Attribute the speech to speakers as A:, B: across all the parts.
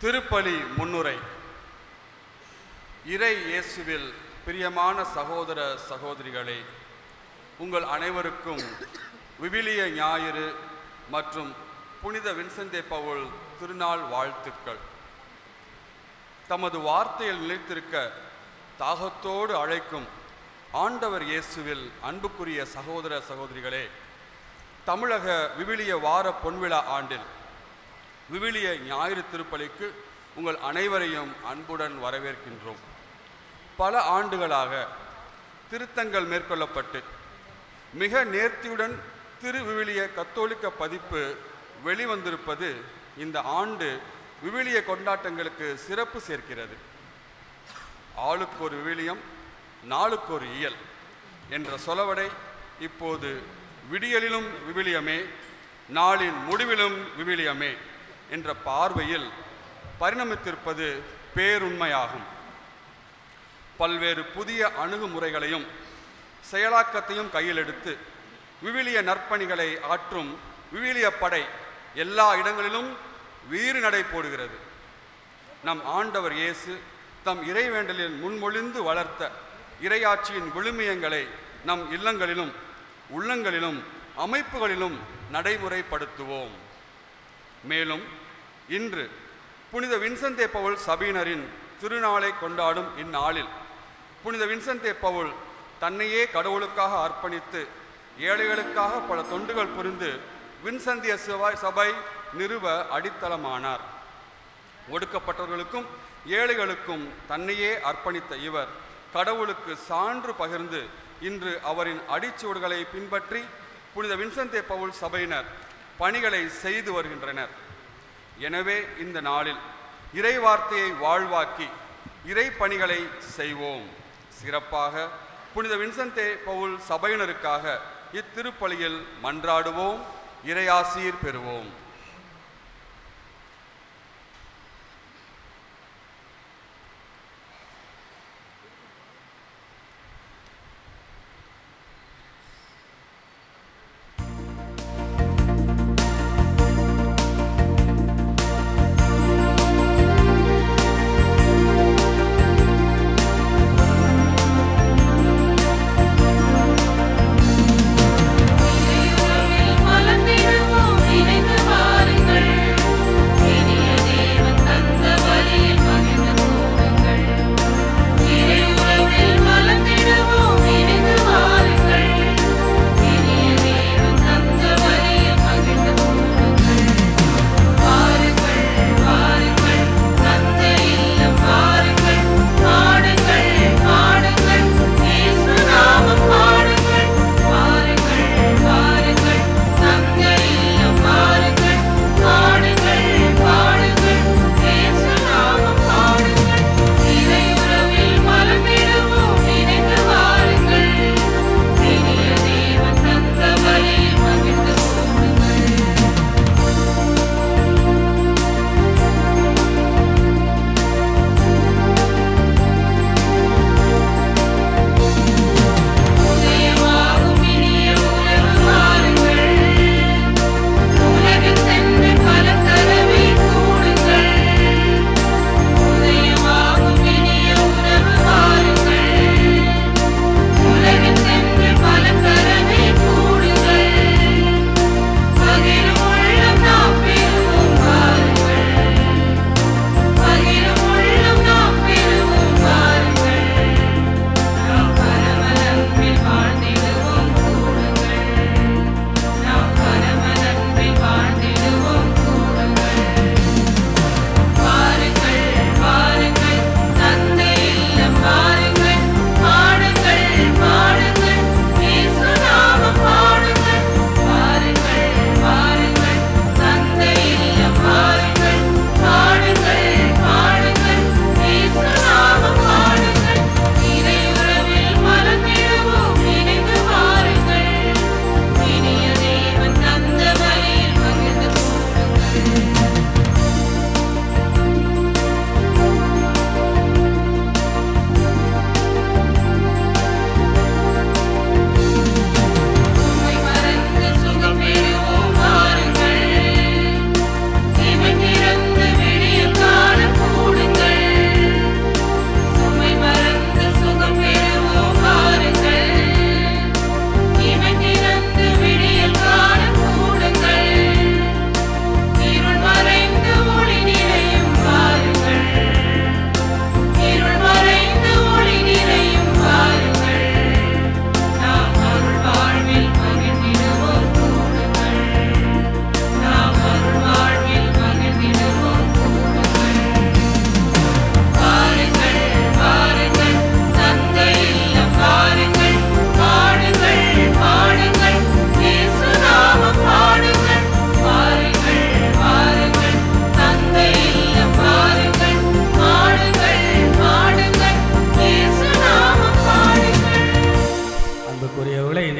A: திருப்பலி முன்னுரை. இறை இயேசுவில் பிரியமான சகோதர சகோதரிகளே, உங்கள் அனைவருக்கும் விவிலிய ஞாயிறு மற்றும் புனித வின்சென்தே பவுல் திருநாள் வாழ்த்துக்கள். தமது வார்த்தையில் நிலைத்திருக்க தாகத்தோடு அழைக்கும் ஆண்டவர் இயேசுவில் அன்புக்குரிய சகோதர சகோதரிகளே, தமிழக விவிலிய வார பொன்விழா ஆண்டில் விவிலிய ஞாயிறு திருப்பலிக்கு உங்கள் அனைவரையும் அன்புடன் வரவேற்கின்றோம். பல ஆண்டுகளாக திருத்தங்கள் மேற்கொள்ளப்பட்டு மிக நேர்த்தியுடன் திருவிவிலிய கத்தோலிக்க பதிப்பு வெளிவந்திருப்பது இந்த ஆண்டு விவிலிய கொண்டாட்டங்களுக்கு சிறப்பு சேர்க்கிறது. ஆளுக்கு ஒரு விவிலியம், நாளுக்கு ஒரு இயல் என்ற சொலவடை இப்போது விடியலிலும் விவிலியமே, நாளின் முடிவிலும் விவிலியமே என்ற பார்வையில் பரிணமித்திருப்பது பேருண்மையாகும். பல்வேறு புதிய அணுகுமுறைகளையும் செயலாக்கத்தையும் கையில் எடுத்து விவிலிய நற்பணிகளை ஆற்றும் விவிலிய படை எல்லா இடங்களிலும் வீறு நடை போடுகிறது. நம் ஆண்டவர் இயேசு தம் இறைவேண்டலில் முன்மொழிந்து வளர்த்த இறையாட்சியின் விழுமியங்களை நம் இல்லங்களிலும் உள்ளங்களிலும் அமைப்புகளிலும் நடைமுறைப்படுத்துவோம். மேலும் இன்று புனித வின்சென்தே பவுல் சபையினரின் திருநாளை கொண்டாடும் இந்நாளில் புனித வின்சென்தே பவுல் தன்னையே கடவுளுக்காக அர்ப்பணித்து ஏழைகளுக்காக பல தொண்டுகள் புரிந்து வின்சென்திய சபை நிறுவ அடித்தளமானார். ஒடுக்கப்பட்டவர்களுக்கும் ஏழைகளுக்கும் தன்னையே அர்ப்பணித்த இவர் கடவுளுக்கு சான்று பகிர்ந்து இன்று அவரின் அடிச்சுவடுகளை பின்பற்றி புனித வின்சென்தே பவுல் சபையினர் பணிகளை செய்து வருகின்றனர். எனவே இந்த நாளில் இறை வார்த்தையை வாழ்வாக்கி இறை பணிகளை செய்வோம். சிறப்பாக புனித வின்சென்தே பவுல் சபையினருக்காக இத்திருப்பலியில் மன்றாடுவோம், இறையாசீர் பெறுவோம்.
B: மலர்ந்திடுவோம், இணைந்து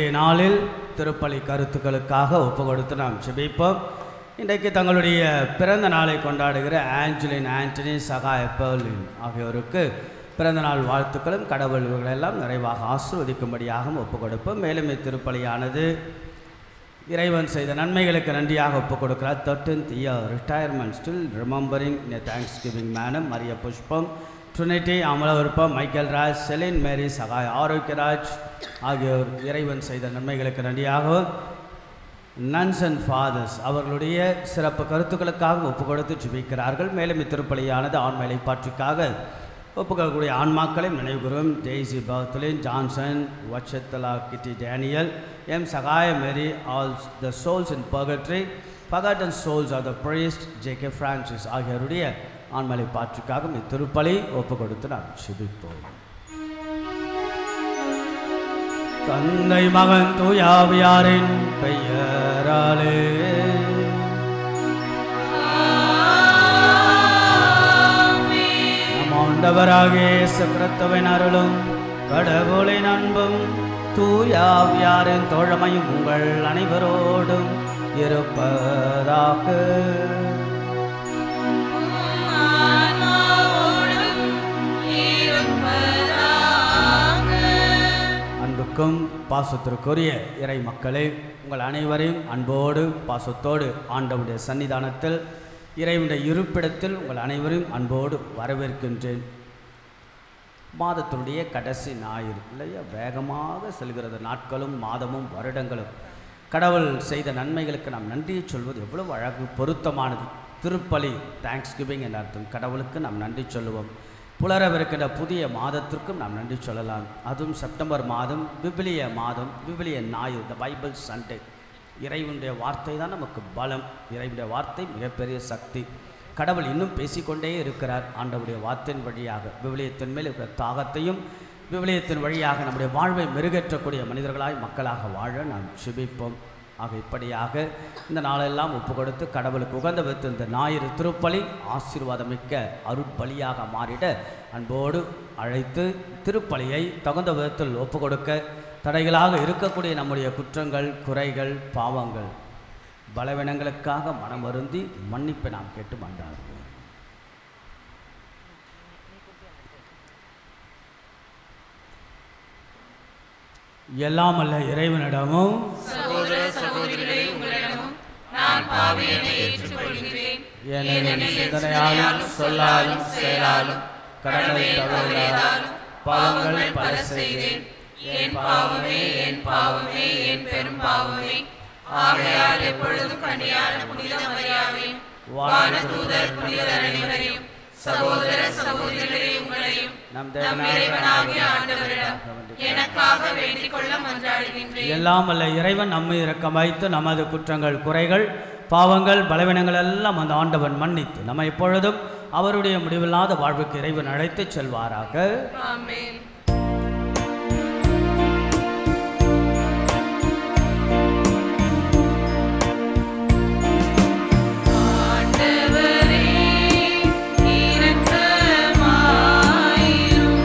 B: இன்றைய நாளில் திருப்பலி கருத்துக்களுக்காக ஒப்பு கொடுத்து நாம் ஜெபிப்போம். இன்றைக்கு தங்களுடைய பிறந்த நாளை கொண்டாடுகிற ஆஞ்சலின், ஆண்டனி, சகாய, பெர்லின் ஆகியோருக்கு பிறந்த நாள் வாழ்த்துக்களும் கடவுள்களெல்லாம் நிறைவாக ஆசீர்வதிக்கும்படியாகவும் ஒப்பு கொடுப்போம். மேலும் இத்திருப்பலியானது இறைவன் செய்த நன்மைகளுக்கு நன்றியாக ஒப்புக் கொடுக்கிறார். 13th year retirement, still remembering in a thanksgiving manner. Maria Pushpam, Trinity, அமலவிருப்பம், Michael Raj, செலின் மேரி, சகாய ஆரோக்கியராஜ் ஆகியோர் இறைவன் செய்த நன்மைகளுக்கு நன்றியாக நன்ஸ் அண்ட் ஃபாதர்ஸ் அவர்களுடைய சிறப்பு கருத்துக்களுக்காக ஒப்புக் கொடுத்து ஜெபிக்கிறார்கள். மேலும் இத்திருப்பலியானது ஆண்மையை பாற்றிக்காக ஒப்புக்கக்கூடிய ஆன்மாக்களை நினைவுகூறும். ஜெய்சி பர்த்லின், ஜான்சன், வச்சத்தலா, Kitty, Daniel, M Sagaya, Mary, all the souls in purgatory, forgotten souls of the priest J K. Francis ஆகியோருடைய ஆண்மையை பாற்றிக்காக இத்திருப்பலி ஒப்புக் கொடுத்து நாம் ஜெபிப்போம். தந்தை, மகன், தூய ஆவியாரின் பெயராலே நம் ஆண்டவராகிய இயேசு கிறிஸ்துவின் அருளும் கடவுளின் அன்பும் தூய ஆவியாரின் தோழமையும் உங்கள் அனைவரோடும் இருப்பதாக. அன்புக்கும் பாசத்திற்குரிய இறை மக்களே, உங்கள் அனைவரையும் அன்போடு பாசத்தோடு ஆண்டவருடைய சன்னிதானத்தில், இறைவனுடைய இருப்பிடத்தில் உங்கள் அனைவரையும் அன்போடு வரவேற்கின்றேன். மாதத்தினுடைய கடைசி ஞாயிறு இல்லையா, வேகமாக செல்கிறது நாட்களும் மாதமும் வருடங்களும். கடவுள் செய்த நன்மைகளுக்கு நாம் நன்றியை சொல்வது எவ்வளவு அழகு, பொருத்தமானது. திருப்பலி, தேங்க்ஸ் கிவிங் என்ற அர்த்தம். கடவுளுக்கு நாம் நன்றி சொல்லுவோம். புலரவிருக்கின்ற புதிய மாதத்திற்கும் நாம் நன்றி சொல்லலாம். அதுவும் செப்டம்பர் மாதம், விவிலிய மாதம், விவிலிய ஞாயிறு, த பைபிள் சண்டே. இறைவனுடைய வார்த்தை தான் நமக்கு பலம். இறைவனுடைய வார்த்தை மிகப்பெரிய சக்தி. கடவுள் இன்னும் பேசிக்கொண்டே இருக்கிறார் ஆண்டவருடைய வார்த்தையின் வழியாக. விவிலியத்தின் மேல் இருக்கிற தாகத்தையும் விவிலியத்தின் வழியாக நம்முடைய வாழ்வை மெருகேற்றக்கூடிய மனிதர்களாய் மக்களாக வாழ நாம் ஜெபிப்போம். ஆக இப்படியாக இந்த நாளெல்லாம் ஒப்பு கொடுத்து கடவுளுக்கு உகந்த விதத்தில் இந்த ஞாயிறு திருப்பலி ஆசீர்வாதமிக்க அருட்பலியாக மாறிட அன்போடு அழைத்து திருப்பலியை தகுந்த விதத்தில் ஒப்பு கொடுக்க தடைகளாக இருக்கக்கூடிய நம்முடைய குற்றங்கள், குறைகள், பாவங்கள், பலவீனங்களுக்காக மனம் வருந்தி மன்னிப்பை நாம் கேட்டு மன்றாடுவோம். எல்லாம் அல்ல இறைவனிடமும்
C: சகோதர சகோதரிகளே உங்களிடமும் நான் பாவியனை ஏற்றுக்கொள்கிறேன்.
B: ஏனெனில் சிந்தனையாலும் சொல்லாலும் செயலாலும் கடனை தவறியதாலும் பாவங்கள் பல செய்தேன்.
C: என் பாவமே, என் பாவமே, என் பெரும் பாவமே. ஆகையால் எப்பொழுதும் கன்னியான புனித மரியாவையும் வானதூதர் புனிதர் அனைவரையும் சகோதர சகோதரிகளே உங்களையும் நம் இறைவனாகிய ஆண்டவரிடம் எனக்காக வேண்டிக் கொள்ள மன்றாடுகின்றேன்.
B: எல்லாம் அல்ல இறைவன் நம்மை இரக்கம் வைத்து நமது குற்றங்கள், குறைகள், பாவங்கள், பலவீனங்கள் எல்லாம் அந்த ஆண்டவன் மன்னித்து நம்ம எப்பொழுதும் அவருடைய முடிவில்லாத வாழ்வுக்கு இறைவன் அழைத்து செல்வாராக.
C: ஆமென்.
D: இரக்கமாயிரும்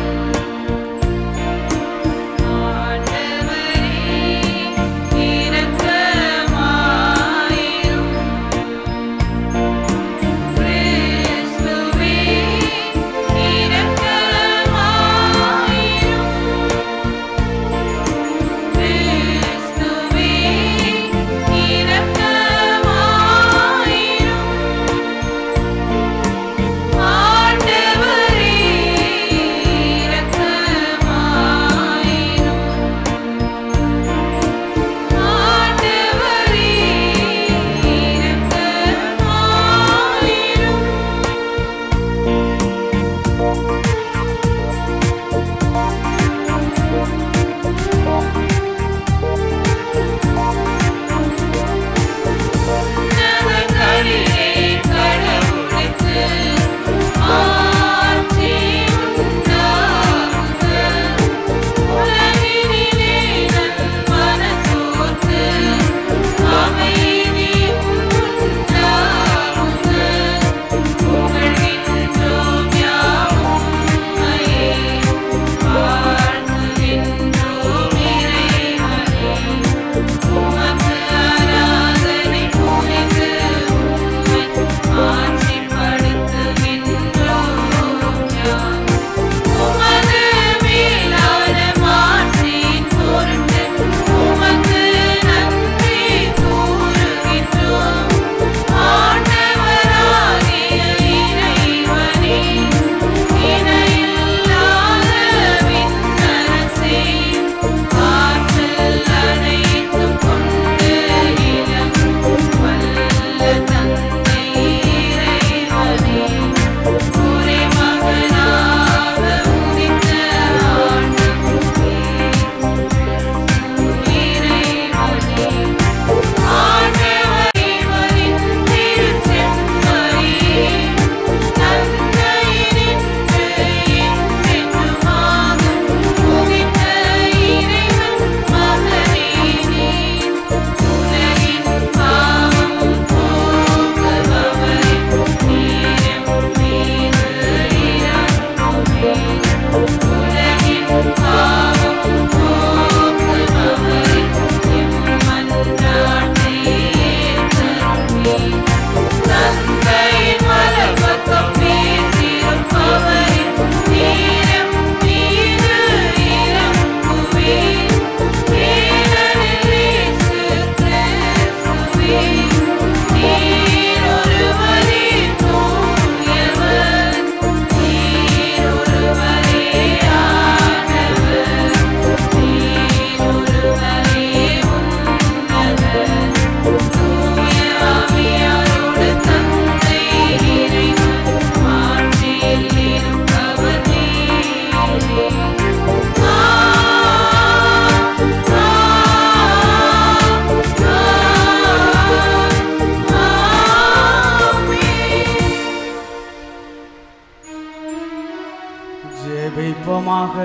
B: ஜெபிப்போமாக.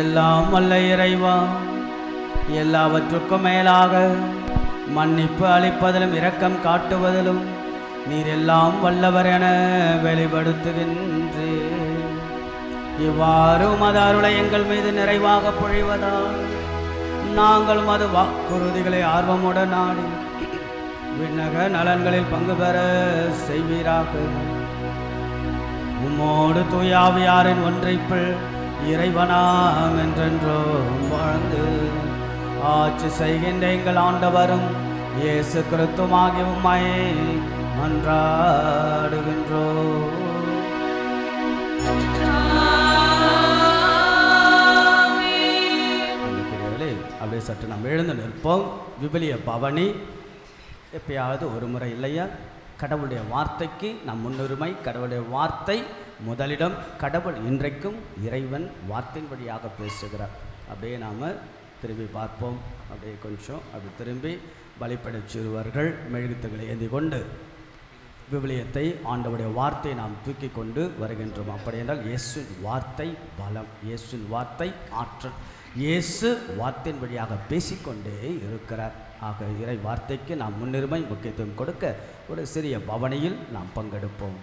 B: எல்லாம் வல்ல இறைவா, எல்லாவற்றுக்கும் மேலாக மன்னிப்பு அளிப்பதிலும் இரக்கம் காட்டுவதிலும் நீர் எல்லாம் வல்லவர் என வெளிப்படுத்துகின்றீர். இவ்வாறு மத அருளை எங்கள் மீது நிறைவாக பொழிவதால் நாங்கள் மது வாக்குறுதிகளை ஆர்வமுடன் நாடி விண்ணக நலன்களில் பங்கு பெற செய்வீராக. உம்மோடு தூயாவியாரின் ஒன்றைப்பில் இறைவனாம் என்றென்றோம் வாழ்ந்து ஆட்சி செய்கின்ற எங்கள் ஆண்டவரும் இயேசு கிறிஸ்துவாகிய உம்மை மன்றாடுகின்றோம். அப்படியே சற்று நாம் எழுந்து நிற்போம். விவிலிய பவனி எப்பயாவது ஒரு முறை இல்லையா? கடவுளுடைய வார்த்தைக்கு நம் முன்னுரிமை. கடவுளுடைய வார்த்தை முதலிடம். கடவுள் இன்றைக்கும் இறைவன் வார்த்தையின் வழியாக பேசுகிறார். அப்படியே நாம் திரும்பி பார்ப்போம். அப்படியே கொஞ்சம் அப்படி திரும்பி பலிபடை சிறுவர்கள் மெழுகுத்துகளை ஏந்தி கொண்டு விவிலியத்தை ஆண்டவருடைய வார்த்தையை நாம் தூக்கி கொண்டு வருகின்றோம். அப்படி என்றால் இயேசுவின் வார்த்தை பலம், இயேசுவின் வார்த்தை ஆற்றல். இயேசு வார்த்தையின் வழியாக பேசிக்கொண்டே இருக்கிறார். ஆக இறை வார்த்தைக்கு நாம் முன்னுரிமை முக்கியத்துவம் கொடுக்க ஒரு சிறிய பவனியில் நாம் பங்கெடுப்போம்.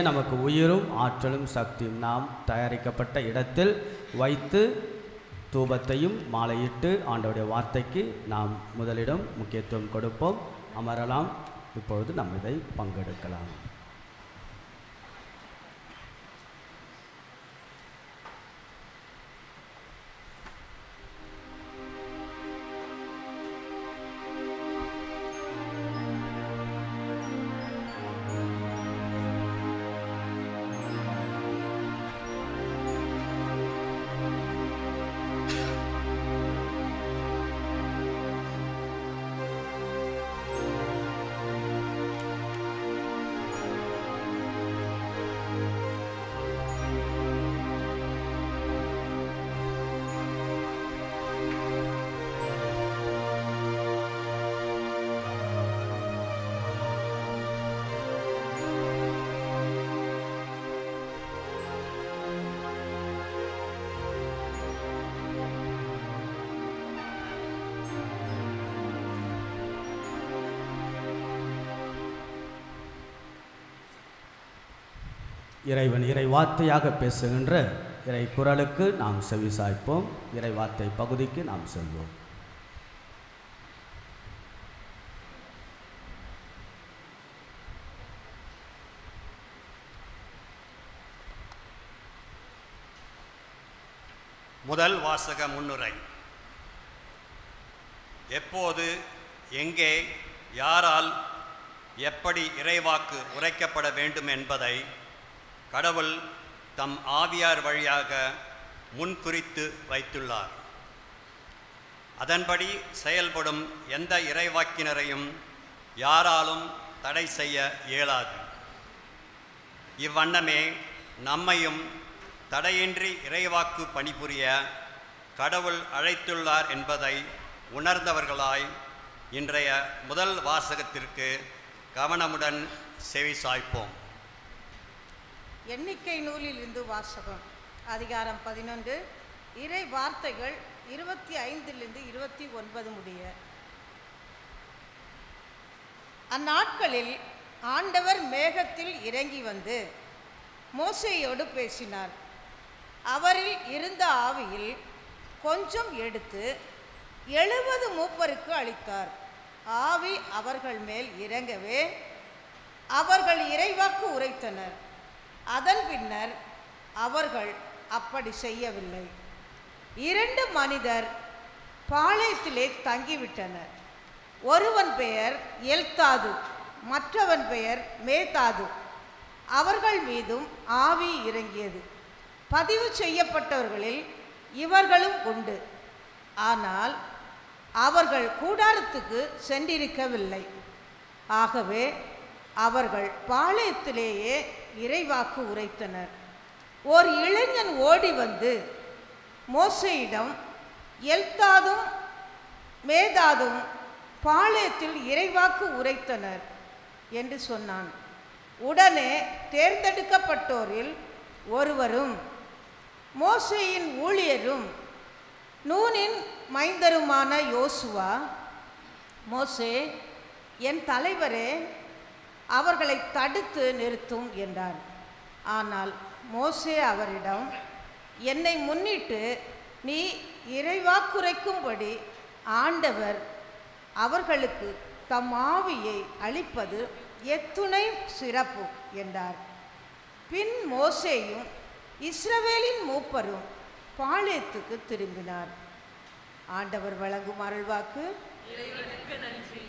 B: நமக்கு உயிரும் ஆற்றலும் சக்தியும். நாம் தயாரிக்கப்பட்ட இடத்தில் வைத்து தூபத்தையும் மாலையிட்டு ஆண்டவருடைய வார்த்தைக்கு நாம் முதலிடம் முக்கியத்துவம் கொடுப்போம். அமரலாம். இப்பொழுது நாம் இதை பங்கெடுக்கலாம். இறைவன் இறை வார்த்தையாக பேசுகின்ற இறை குரலுக்கு நாம் செவிசாய்ப்போம். இறை வார்த்தை பகுதிக்கு நாம் செல்வோம்.
D: முதல் வாசக முன்னுரை. எப்போது, எங்கே, யாரால், எப்படி இறைவாக்கு உரைக்கப்பட வேண்டும் என்பதை கடவுள் தம் ஆவியார் வழியாக முன்குறித்து வைத்துள்ளார். அதன்படி செயல்படும் எந்த இறைவாக்கினரையும் யாராலும் தடை செய்ய இயலாது. இவ்வண்ணமே நம்மையும் தடையின்றி இறைவாக்கு பணிபுரிய கடவுள் அழைத்துள்ளார் என்பதை உணர்ந்தவர்களாய் இன்றைய முதல் வாசகத்திற்கு கவனமுடன் செவி சாய்ப்போம்.
E: எண்ணிக்கை நூலில் இருந்து வாசகம். அதிகாரம் 11, இறை வார்த்தைகள் 25 29 முடிய. அந்நாட்களில் ஆண்டவர் மேகத்தில் இறங்கி வந்து மோசேயோடு பேசினார். அவரில் இருந்த ஆவியில் கொஞ்சம் எடுத்து 70 மூப்பருக்கு அளித்தார். ஆவி அவர்கள் மேல் இறங்கவே அவர்கள் இறைவாக்கு உரைத்தனர். அதன் பின்னர் அவர்கள் அப்படி செய்யவில்லை. 2 மனிதர் பாளையத்திலே தங்கிவிட்டனர். ஒருவன் பெயர் எல்தாது, மற்றவன் பெயர் மேதாது. அவர்கள் மீதும் ஆவி இறங்கியது. பதிவு செய்யப்பட்டவர்களில் இவர்களும் உண்டு. ஆனால் அவர்கள் கூடாரத்துக்கு சென்றிருக்கவில்லை. ஆகவே அவர்கள் பாளையத்திலேயே இறைவாக்கு உரைத்தனர். ஓர் இளைஞன் ஓடி வந்து மோசேயிடம், எல்தாதும் மேதாதும் பாளையத்தில் இறைவாக்கு உரைத்தனர் என்று சொன்னான். உடனே தேர்ந்தெடுக்கப்பட்டோரில் ஒருவரும் மோசேயின் ஊழியரும் நூனின் மைந்தருமான யோசுவா, மோசே, என் தலைவரே, அவர்களை தடுத்து நிறுத்தும் என்றார். ஆனால் மோசே அவரிடம், என்னை முன்னிட்டு நீ இறைவாக்குரைக்கும்படி ஆண்டவர் அவர்களுக்கு தம் ஆவியை அளிப்பது எத்துணை சிறப்பு என்றார். பின் மோசேயும் இஸ்ரவேலின் மூப்பரும் பாளையத்துக்கு திரும்பினார். ஆண்டவர் வழங்கும் அருள்வாக்கு.
C: இறைவனுக்கு நன்றி.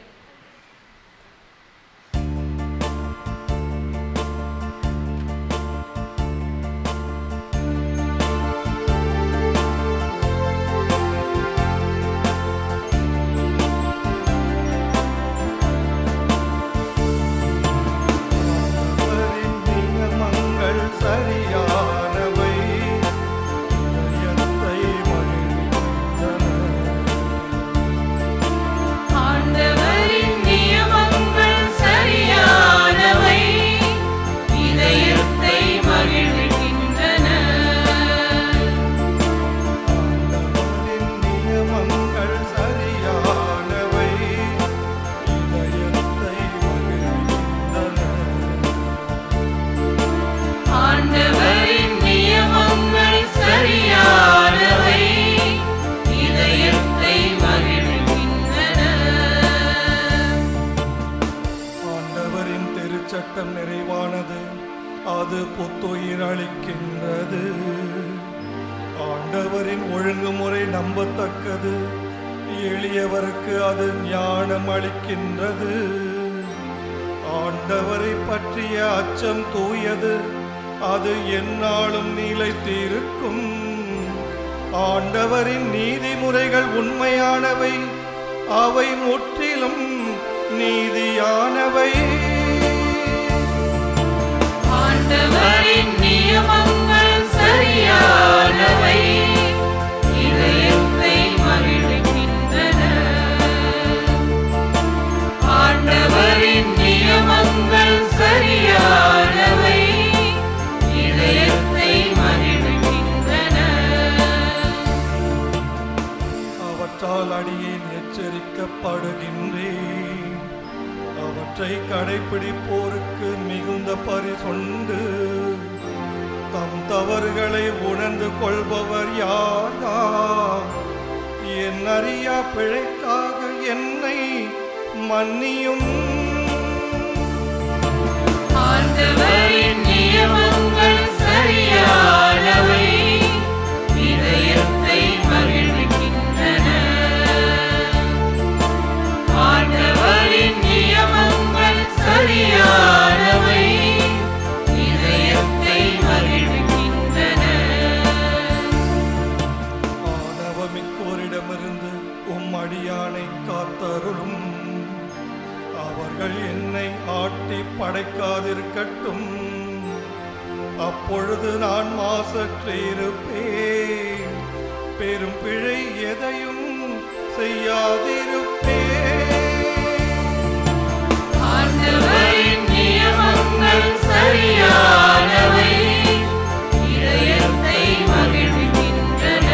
F: சட்டம் நிறைவானது, அது புத்துயிர் அளிக்கின்றது. ஆண்டவரின் ஒழுங்குமுறை நம்பத்தக்கது, எளியவருக்கு அது ஞானம் அளிக்கின்றது. ஆண்டவரை பற்றிய அச்சம் தூயது, அது எந்நாளும் நிலைத்திருக்கும். ஆண்டவரின் நீதிமுறைகள் உண்மையானவை, அவை முற்றிலும் நீதியானவை.
C: ஆண்டவரின் நியமங்கள் சரியானவை, இதயத்தை மகிழ்விக்கின்றன. ஆண்டவரின் நியமங்கள் சரியானவை, இதயத்தை மகிழ்விக்கின்றன.
F: அவற்றால் அடியேன் எச்சரிக்கப்படுகின்றேன். அவற்றை கடைப்பிடிப்போருக்கு மிகுந்த பரிசுண்டு. தம் தவறுகளை உணர்ந்து கொள்பவர் யார் யார்? என் அறியா பிழைக்காக என்னை மன்னியும்.
C: ஆண்டவரின் நியமங்கள் சரியானவை, இதயத்தை மகிழ்விக்கின்றன. ஆண்டவரின் நியமங்கள் சரியானவை, இதயத்தை மகிழ்விக்கின்றன.
F: ஆணவமிக்கோரிடமிருந்து அடியானை காத்தருளும். அவர்கள் என்னை ஆட்டி படைக்காதிருக்கட்டும். அப்பொழுது நான் மாசற்றிருப்பேன், பெரும் பிழை எதையும் செய்யாதிருப்பேன்.
C: ஆண்டவரின் நியமங்கள் சரியானவை, இதயத்தை மகிழ்விக்கின்றன.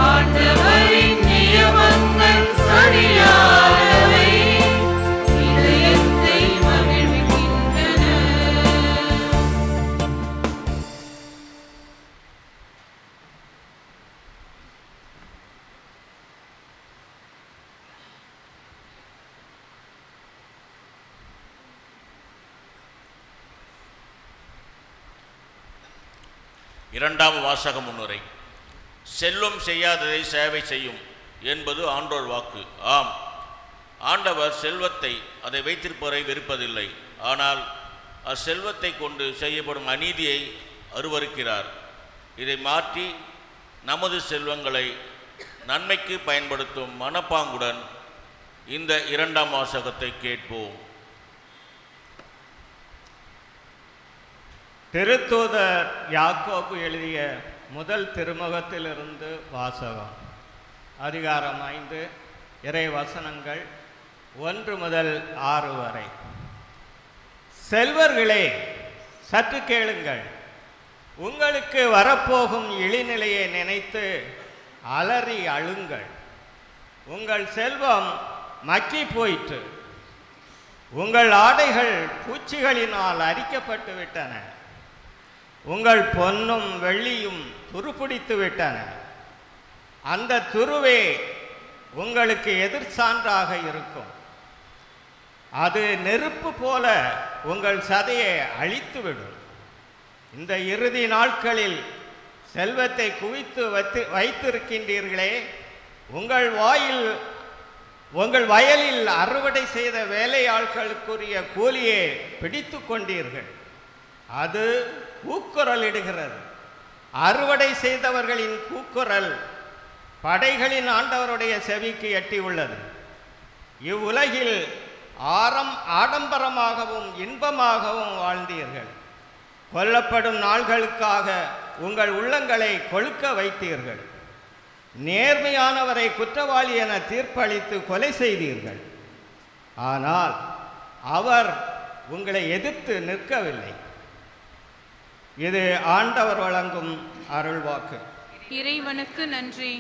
C: ஆண்டவரின் நியமங்கள் சரியானவை, இதயத்தை மகிழ்விக்கின்றன.
G: இரண்டாம் வாசக முன்னுரை. செல்வம் செய்யாததை சேவை செய்யும் என்பது ஆண்டோர் வாக்கு. ஆம், ஆண்டவர் செல்வத்தை அதை வைத்திருப்பவரை வெறுப்பதில்லை. ஆனால் அச்செல்வத்தை கொண்டு செய்யப்படும் அநீதியை அருவருக்கிறார். இதை மாற்றி நமது செல்வங்களை நன்மைக்கு பயன்படுத்தும் மனப்பாங்குடன் இந்த இரண்டாம் வாசகத்தை கேட்போம்.
H: திருத்தூதர் யாக்கோபு எழுதிய முதல் திருமுகத்திலிருந்து வாசகம். அதிகாரம் 5, இறை வசனங்கள் 1 முதல் 6 வரை. செல்வர்களே, சற்று கேளுங்கள். உங்களுக்கு வரப்போகும் இழிநிலையை நினைத்து அலறி அழுங்கள். உங்கள் செல்வம் மக்கி போயிற்று, உங்கள் ஆடைகள் பூச்சிகளினால் அரிக்கப்பட்டு விட்டன, உங்கள் பொன்னும் வெள்ளியும் துருப்பிடித்து விட்டன. அந்த துருவே உங்களுக்கு எதிர்சான்றாக இருக்கும். அது நெருப்பு போல உங்கள் சதையை அழித்துவிடும். இந்த இறுதி நாட்களில் செல்வத்தை குவித்து வைத்திருக்கின்றீர்களே, உங்கள் வயலில் அறுவடை செய்த வேலையாட்களுக்குரிய கூலியை பிடித்து கொண்டீர்கள். அது கூக்குரலிடுகிறது. அறுவடை செய்தவர்களின் கூக்குரல் படைகளின் ஆண்டவருடைய செவிக்கு எட்டியுள்ளது. இவ்வுலகில் ஆடம்பரமாகவும் இன்பமாகவும் வாழ்ந்தீர்கள். கொல்லப்படும் நாள்களுக்காக உங்கள் உள்ளங்களை கொழுக்க வைத்தீர்கள். நேர்மையானவரை குற்றவாளி என தீர்ப்பளித்து கொலை செய்தீர்கள். ஆனால் அவர் உங்களை எதிர்த்து நிற்கவில்லை. இது ஆண்டவர் வழங்கும் அருள்வாக்கு.
I: இறைவனுக்கு நன்றி.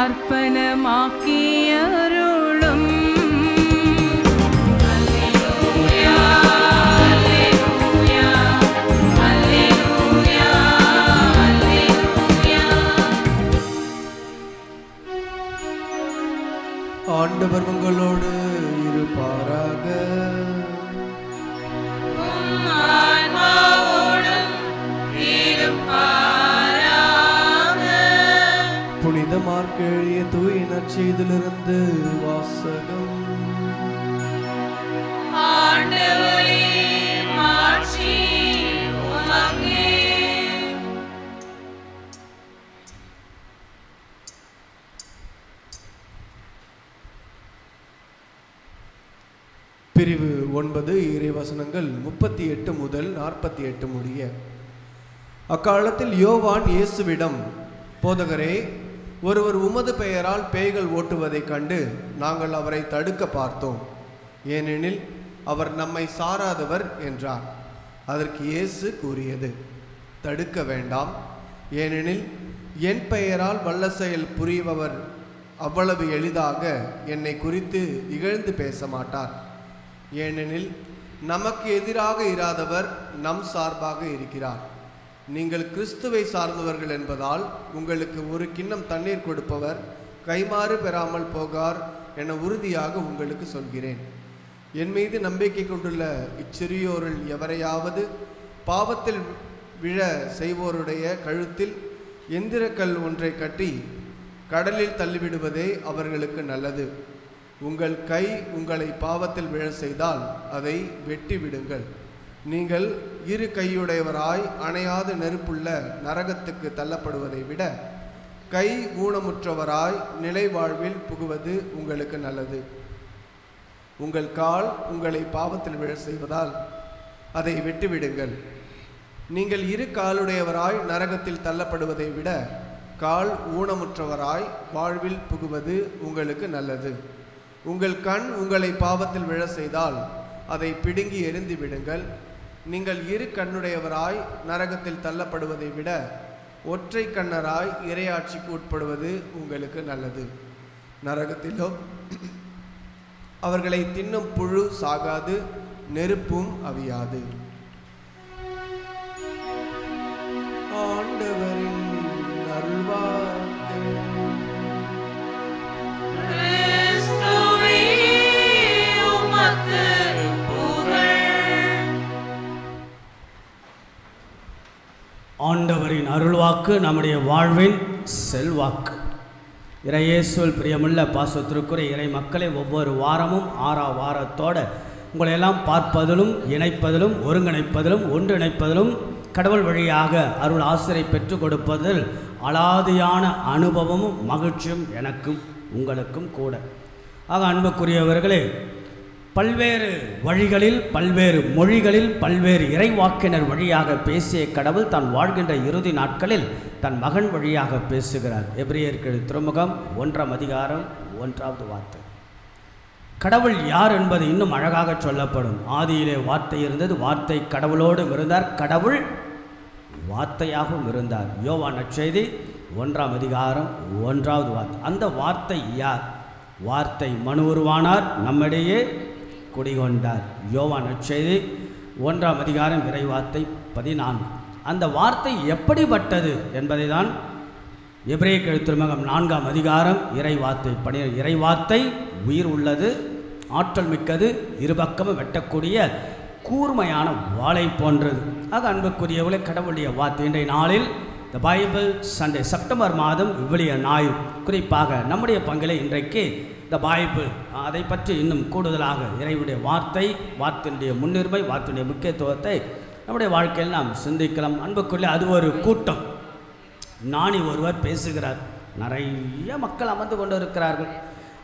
I: அர்ப்பணமாக்கியருளும்.
J: ஆண்டவர் உங்களோடு இருப்பாராக.
C: உம் ஆன்மாவோடும் இருப்பாராக.
J: புனித மார்க் எழுதிய தூய நற்செய்தியிலிருந்து வாசகம்.
C: ஆண்டவரே, மாட்சி உமக்கே.
J: பிரிவு 9 இறைவசனங்கள் 38 முதல் 48 முடிய. அக்காலத்தில் யோவான் இயேசுவிடம், போதகரே, ஒருவர் உமது பெயரால் பேய்கள் ஓட்டுவதைக் கண்டு நாங்கள் அவரை தடுக்க பார்த்தோம், ஏனெனில் அவர் நம்மை சாராதவர் என்றார். அதற்கு இயேசு கூறியது, தடுக்க வேண்டாம், ஏனெனில் என் பெயரால் வல்ல செயல் புரிபவர் அவ்வளவு எளிதாக என்னை குறித்து இகழ்ந்து பேச மாட்டார். ஏனெனில் நமக்கு எதிராக இராதவர் நம் சார்பாக இருக்கிறார். நீங்கள் கிறிஸ்துவை சார்ந்தவர்கள் என்பதால் உங்களுக்கு ஒரு கிண்ணம் தண்ணீர் கொடுப்பவர் கைமாறு பெறாமல் போகார் என உறுதியாக உங்களுக்கு சொல்கிறேன். என் மீது நம்பிக்கை கொண்டுள்ள இச்சிறியோரில் எவரையாவது பாவத்தில் விழ செய்வோருடைய கழுத்தில் எந்திரக்கல் ஒன்றை கட்டி கடலில் தள்ளிவிடுவதே அவர்களுக்கு நல்லது. உங்கள் கை உங்களை பாவத்தில் விழ செய்தால் அதை வெட்டி விடுங்கள். நீங்கள் இரு கையுடையவராய் அணையாத நெருப்புள்ள நரகத்துக்கு தள்ளப்படுவதை விட கை ஊனமுற்றவராய் நிலை வாழ்வில் புகுவது உங்களுக்கு நல்லது. உங்கள் கால் உங்களை பாவத்தில் விழ செய்வதால் அதை வெட்டிவிடுங்கள். நீங்கள் இரு காலுடையவராய் நரகத்தில் தள்ளப்படுவதை விட கால் ஊனமுற்றவராய் வாழ்வில் புகுவது உங்களுக்கு நல்லது. உங்கள் கண் உங்களை பாவத்தில் விழ செய்தால் அதை பிடுங்கி எறிந்து விடுங்கள். நீங்கள் இரு கண்ணுடையவராய் நரகத்தில் தள்ளப்படுவதை விட ஒற்றை கண்ணராய் இறையாட்சிக்கு உட்படுவது உங்களுக்கு நல்லது. நரகத்திலோ அவர்களை தின்னும் புழு சாகாது, நெருப்பும் அவியாது. ஆண்டவரின் அருள்வாக்கு.
C: கிறிஸ்துவே, உமக்கு புகழ்.
B: ஆண்டவரின் அருள்வாக்கு நம்முடைய வாழ்வின் செல்வாக்கு. இறையேசுவில் பிரியமுள்ள பாசத்திற்குரிய இறை மக்களை, ஒவ்வொரு வாரமும் 6ஆம் வாரத்தோடு உங்களையெல்லாம் பார்ப்பதிலும் இணைப்பதிலும் ஒருங்கிணைப்பதிலும் ஒன்றிணைப்பதிலும் கடவுள் வழியாக அருள் ஆசிரியை பெற்றுக் கொடுப்பதில் அலாதியான அனுபவமும் மகிழ்ச்சியும் எனக்கும் உங்களுக்கும் கூட. ஆக அன்புக்குரியவர்களே, பல்வேறு வழிகளில் பல்வேறு மொழிகளில் பல்வேறு இறைவாக்கினர் வழியாக பேசிய கடவுள் தான் வாழ்கின்ற இறுதி நாட்களில் தன் மகன் வழியாக பேசுகிறார். எபிரேயர்கள் திருமுகம் 1ஆம் அதிகாரம் 1வது வார்த்தை. கடவுள் யார் என்பது இன்னும் அழகாக சொல்லப்படும். ஆதியிலே வார்த்தை இருந்தது, வார்த்தை கடவுளோடும் இருந்தார், கடவுள் வார்த்தையாகவும் இருந்தார். யோவான் நற்செய்தி 1ஆம் அதிகாரம் 1வது வார்த்தை. அந்த வார்த்தை யார்? வார்த்தை மனு உருவானார், நம்மிடையே குடிகொண்டார். யோவான் நற்செய்தி 1ஆம் அதிகாரம் இறைவார்த்தை 14. அந்த வார்த்தை எப்படிப்பட்டது என்பதை தான் எபிரேயர் திருமுகம் 4ஆம் அதிகாரம் இறைவார்த்தை 12. இறைவார்த்தை உயிர் உள்ளது, ஆற்றல் மிக்கது, இருபக்கமும் வெட்டக்கூடிய கூர்மையான வாளை போன்றது. ஆக அன்புக்குரியவர்களே, கடவுளுடைய வார்த்தை இன்றைய நாளில் த பைபிள் சண்டே, செப்டம்பர் மாதம் விவிலிய ஞாயிறு, குறிப்பாக நம்முடைய பங்கிலே இன்றைக்கு த பைபிள், அதை பற்றி இன்னும் கூடுதலாக இறைவனுடைய வார்த்தை, வார்த்தையினுடைய முன்னுரிமை, வார்த்தையுடைய முக்கியத்துவத்தை நம்முடைய வாழ்க்கையில் நாம் சிந்திக்கலாம். அன்புக்குள்ளே அது ஒரு கூட்டம். ஞானி ஒருவர் பேசுகிறார், நிறைய மக்கள் அமர்ந்து கொண்டு இருக்கிறார்கள்.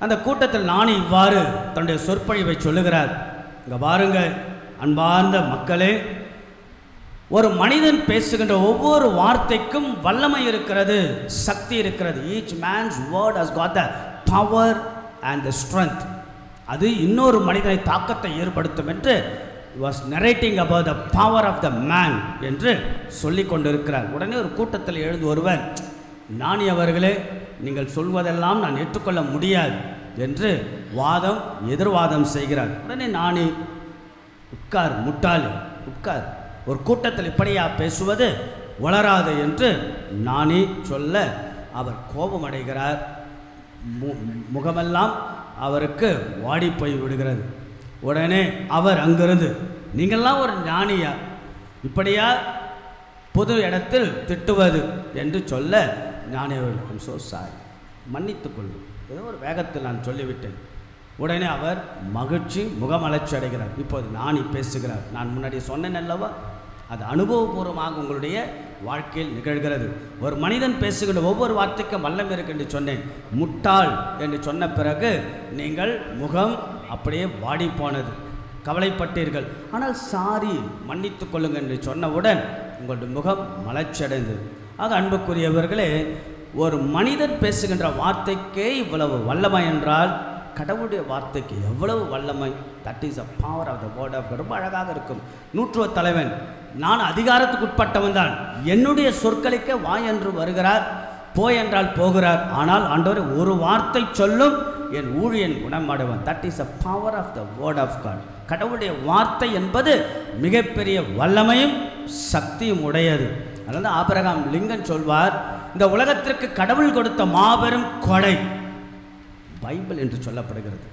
B: அந்த கூட்டத்தில் ஞானி இவ்வாறு தன்னுடைய சொற்பொழிவை சொல்லுகிறார். இங்கே பாருங்கள் அன்பார்ந்த மக்களே, ஒரு மனிதன் பேசுகின்ற ஒவ்வொரு வார்த்தைக்கும் வல்லமை இருக்கிறது, சக்தி இருக்கிறது. Each man's word has got the power and the strength. அது இன்னொரு மனிதனை தாக்கத்தை ஏற்படுத்தும் என்று was narrating about the power of the man என்று சொல்லி கொண்டிருக்கிறார். உடனே ஒரு கூட்டத்தில் எழுந்து ஒருவன், ஞானி அவர்களே, நீங்கள் சொல்வதெல்லாம் நான் ஏற்றுக்கொள்ள முடியாது என்று எதிர்வாதம் செய்கிறார். உடனே ஞானி, உட்கார் முட்டாளி, உட்கார், ஒரு கூட்டத்தில் இப்படியா பேசுவது, வளராது என்று ஞானி சொல்ல அவர் கோபமடைகிறார். முகமெல்லாம் அவருக்கு வாடி போய் விடுகிறது. உடனே அவர் அங்கிருந்து, நீங்கள்லாம் ஒரு ஞானியா, இப்படியா பொது இடத்தில் திட்டுவது என்று சொல்ல, ஞானி அவர்கள் ஐம் சோ சாரி, மன்னித்துக்கொள்ளும், ஏதோ ஒரு வேகத்தில் நான் சொல்லிவிட்டேன். உடனே அவர் மகிழ்ச்சி முகமலர்ச்சி அடைகிறார். இப்போது ஞானி பேசுகிறார். நான் முன்னாடி சொன்னேன் அல்லவா, அது அனுபவபூர்வமாக உங்களுடைய வாழ்க்கையில் நிகழ்கிறது. ஒரு மனிதன் பேசுகின்ற ஒவ்வொரு வார்த்தைக்கும் வல்லம் இருக்கு என்று சொன்னேன். முட்டாள் என்று சொன்ன பிறகு நீங்கள் முகம் அப்படியே வாடி போனது, கவலைப்பட்டீர்கள். ஆனால் சாரி, மன்னித்து கொள்ளுங்கள் என்று சொன்னவுடன் உங்களுடைய முகம் மலர்ச்சி அடைந்தது. ஆக அன்புக்குரியவர்களே, ஒரு மனிதன் பேசுகின்ற வார்த்தைக்கே இவ்வளவு வல்லமை என்றால் கடவுளுடைய வார்த்தைக்கு எவ்வளவு வல்லமை. That is a power of the word of God. ரொம்ப அழகாக இருக்கும். நூற்றுவ தலைவன், நான் அதிகாரத்துக்கு உட்பட்டவன் தான், என்னுடைய சொற்களுக்கே வா என்று வருகிறார், போய் என்றால் போகிறார். ஆனால் ஆண்டவர் ஒரு வார்த்தை சொல்லும், என் ஊழியன் குணமடைவன். That is a power of the word of God. கடவுளுடைய வார்த்தை என்பது மிகப்பெரிய வல்லமையும் சக்தியும் உடையது. அதனால் ஆபிரகாம் லிங்கன் சொல்வார், இந்த உலகத்திற்கு கடவுள் கொடுத்த மாபெரும் கொடை பைபிள் என்று சொல்லப்படுகிறது.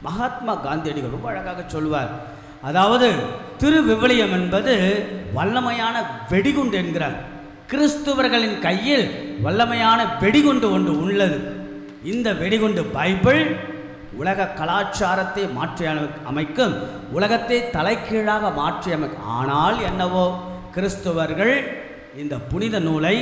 B: மகாத்மா காந்தியடிகள் ரொம்ப அழகாக சொல்வார், அதாவது திருவிவிலியம் என்பது வல்லமையான வெடிகுண்டு என்கிறார். கிறிஸ்துவர்களின் கையில் வல்லமையான வெடிகுண்டு ஒன்று உள்ளது. இந்த வெடிகுண்டு பைபிள் உலக கலாச்சாரத்தை மாற்றி அமைக்கும், உலகத்தை தலைகீழாக மாற்றி அமைக்கும். ஆனால் என்னவோ கிறிஸ்துவர்கள் இந்த புனித நூலை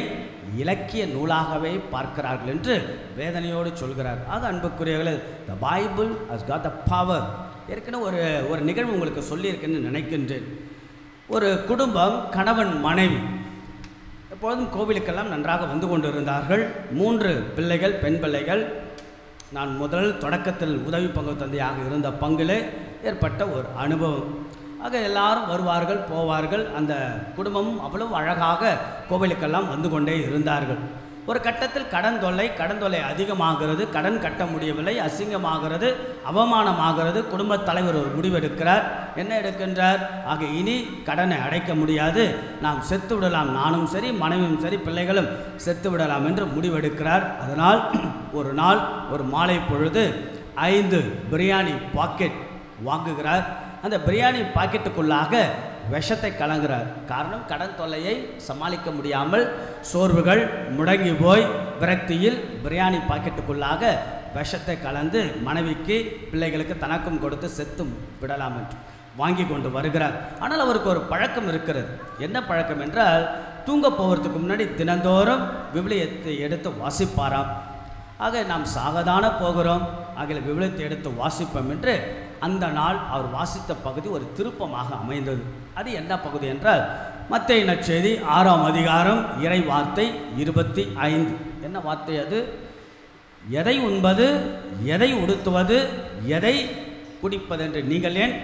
B: இலக்கிய நூலாகவே பார்க்கிறார்கள் என்று வேதனையோடு சொல்கிறார். ஆக அன்புக்குரியவர்களே, the Bible has got the power. ஏற்கனவே ஒரு நிகழ்வு உங்களுக்கு சொல்லியிருக்கேன்னு நினைக்கின்றேன். ஒரு குடும்பம், கணவன் மனைவி எப்பொழுதும் கோவிலுக்கெல்லாம் நன்றாக வந்து கொண்டிருந்தார்கள். 3 பிள்ளைகள், பெண் பிள்ளைகள். நான் முதல் தொடக்கத்தில் உதவி பங்கு தந்தையாக இருந்த பங்கிலே ஏற்பட்ட ஒரு அனுபவம். ஆக எல்லாரும் வருவார்கள் போவார்கள். அந்த குடும்பமும் அவ்வளவு அழகாக கோவிலுக்கெல்லாம் வந்து கொண்டே இருந்தார்கள். ஒரு கட்டத்தில் கடன் தொல்லை அதிகமாகிறது. கடன் கட்ட முடியவில்லை, அசிங்கமாகிறது, அவமானமாகிறது. குடும்பத் தலைவர் ஒரு முடிவெடுக்கிறார். என்ன எடுக்கின்றார்? ஆக இனி கடனை அடைக்க முடியாது, நாம் செத்து விடலாம், நானும் சரி மனைவியும் சரி பிள்ளைகளும் செத்து விடலாம் என்று முடிவெடுக்கிறார். அதனால் ஒரு நாள் ஒரு மாலை பொழுது 5 பிரியாணி பாக்கெட் வாங்குகிறார். அந்த பிரியாணி பாக்கெட்டுக்குள்ளாக விஷத்தை கலங்குறார். காரணம், கடன் தொல்லையை சமாளிக்க முடியாமல் சோர்வுகள் முடங்கி போய் விரக்தியில் பிரியாணி பாக்கெட்டுக்குள்ளாக விஷத்தை கலந்து மனைவிக்கு பிள்ளைகளுக்கு தனக்கும் கொடுத்து செத்து விடலாம் என்று வாங்கி கொண்டு வருகிறார். ஆனால் அவருக்கு ஒரு பழக்கம் இருக்கிறது. என்ன பழக்கம் என்றால், தூங்க போவதற்கு முன்னாடி தினந்தோறும் விவிலியத்தை எடுத்து வாசிப்பாராம். ஆக நாம் சாகதான போகிறோம், ஆகிய விவிலியத்தை எடுத்து வாசிப்போம் என்று அந்த நாள் அவர் வாசித்த பகுதி ஒரு திருப்பமாக அமைந்தது. அது என்ன பகுதி என்றால், மத்தேயு நற்செய்தி 6ஆம் அதிகாரம் இறை வார்த்தை 25. என்ன வார்த்தை அது? எதை உண்பது, எதை உடுத்துவது, எதை குடிப்பதென்று நீங்கள் ஏன்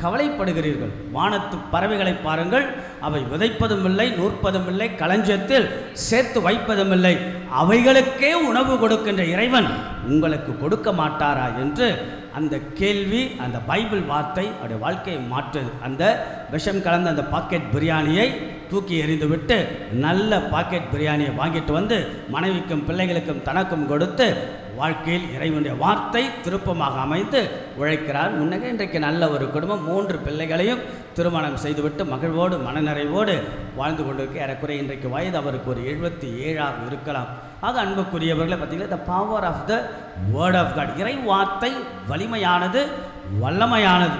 B: கவலைப்படுகிறீர்கள்? வானத்து பறவைகளை பாருங்கள், அவை விதைப்பதும் இல்லை, நூற்பதும் இல்லை, களஞ்சியத்தில் சேர்த்து வைப்பதும் இல்லை. அவைகளுக்கே உணவு கொடுக்கின்ற இறைவன் உங்களுக்கு கொடுக்க மாட்டாரா என்று அந்த கேள்வி, அந்த பைபிள் வார்த்தை அவருடைய வாழ்க்கையை மாற்றுது. அந்த விஷம் கலந்த அந்த பாக்கெட் பிரியாணியை தூக்கி எறிந்துவிட்டு நல்ல பாக்கெட் பிரியாணியை வாங்கிட்டு வந்து மனைவிக்கும் பிள்ளைகளுக்கும் தனக்கும் கொடுத்து வாழ்க்கையில் இறைவனுடைய வார்த்தை திருப்பமாக அமைந்து உழைக்கிறார். முன்னே இன்றைக்கு நல்ல ஒரு குடும்பம், 3 பிள்ளைகளையும் திருமணம் செய்துவிட்டு மகிழ்வோடு மனநிறைவோடு வாழ்ந்து கொண்டிருக்க. ஏறக்குறைய இன்றைக்கு வயது அவருக்கு ஒரு 77 இருக்கலாம். ஆக அன்புக்குரியவர்களை பார்த்தீங்கன்னா, the power of the word of God, இறை வார்த்தை வலிமையானது, வல்லமையானது.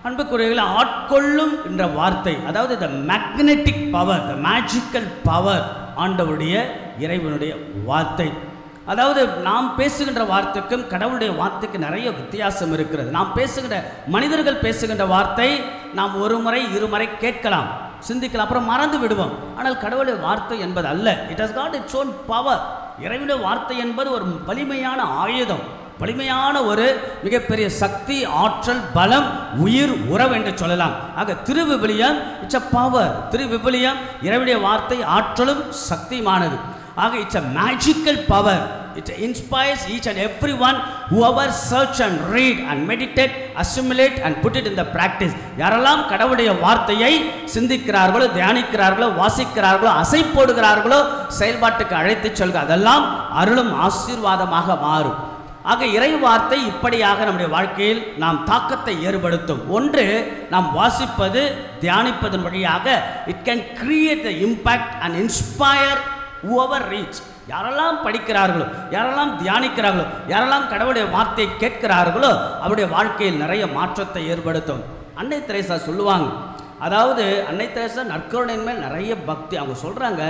B: அன்புக்குரியவர்களை ஆட்கொள்ளும் என்ற வார்த்தை, அதாவது the magnetic power, the magical power, ஆண்டவருடைய இறைவனுடைய வார்த்தை. அதாவது நாம் பேசுகின்ற வார்த்தைக்கும் கடவுளுடைய வார்த்தைக்கு நிறைய வித்தியாசம் இருக்கிறது. நாம் பேசுகின்ற மனிதர்கள் பேசுகின்ற வார்த்தை நாம் ஒரு முறை 2 முறை கேட்கலாம், சிந்திக்கலாம், அப்புறம் மறந்து விடுவோம். ஆனால் கடவுளுடைய வார்த்தை என்பது அல்ல. It has got its own power. இறைவனுடைய வார்த்தை என்பது ஒரு வலிமையான ஆயுதம், வலிமையான ஒரு மிகப்பெரிய சக்தி, ஆற்றல், பலம், உயிர், உறவு என்று சொல்லலாம். ஆக திருவிவிலியம் இட்ஸ் அ பவர். திருவிவிலியம் இறைவனுடைய வார்த்தை ஆற்றலும் சக்தியுமானது. ஆக it's a magical power. It inspires each and everyone whoever search and read and meditate, assimilate and put it in the practice. யாரெல்லாம் கடவுளுடைய வார்த்தையை சிந்திக்கிறார்களோ, தியானிக்கிறார்களோ, வாசிக்கிறார்களோ, அசை போடுகிறார்களோ, செயல்பாட்டுக்கு அழைத்து செல்க, அதெல்லாம் அருளும் ஆசீர்வாதமாக மாறும். ஆக இறை வார்த்தை இப்படியாக நம்முடைய வாழ்க்கையில் நாம் தாக்கத்தை ஏற்படுத்தும். ஒன்று, நாம் வாசிப்பது தியானிப்பதன் வழியாக it can create the impact and inspire whoever reads. யாரெல்லாம் படிக்கிறார்களோ, யாரெல்லாம் தியானிக்கிறார்களோ, யாரெல்லாம் கடவுளுடைய வார்த்தையை கேட்கிறார்களோ அவருடைய வாழ்க்கையில் நிறைய மாற்றத்தை ஏற்படுத்தும். அன்னை தெரேசா சொல்லுவாங்க, அதாவது அன்னை தெரேசா நற்கருணையின் மேல் நிறைய பக்தி. அவங்க சொல்கிறாங்க,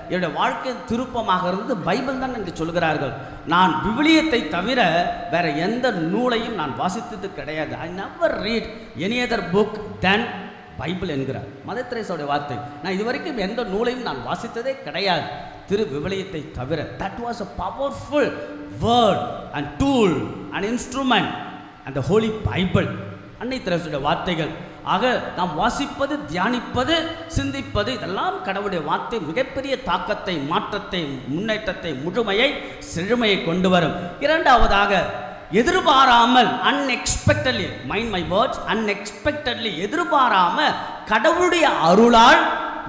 B: என்னுடைய வாழ்க்கை திருப்பமாக இருந்தது பைபிள் தான் என்று சொல்கிறார்கள். நான் விவிலியத்தை தவிர வேற எந்த நூலையும் நான் வாசித்தது கிடையாது. I never read any other book then Bible என்கிறார் மதர் தெரேசாவுடைய வார்த்தை. நான் இதுவரைக்கும் எந்த நூலையும் நான் வாசித்ததே கிடையாது திரு விவிலியத்தை தவிர. That was a powerful word and tool and instrument and the Holy Bible. அன்னை தெரேசாவுடைய வார்த்தைகள். ஆக நாம் வாசிப்பது, தியானிப்பது, சிந்திப்பது, இதெல்லாம் கடவுளுடைய வார்த்தை மிகப்பெரிய தாக்கத்தை, மாற்றத்தை, முன்னேற்றத்தை, முழுமையை, செழுமையை கொண்டு வரும். இரண்டாவதாக, எதிர்பாராமல், unexpectedly, mind my words, unexpectedly, எதிர்பாராம கடவுளுடைய அருளால்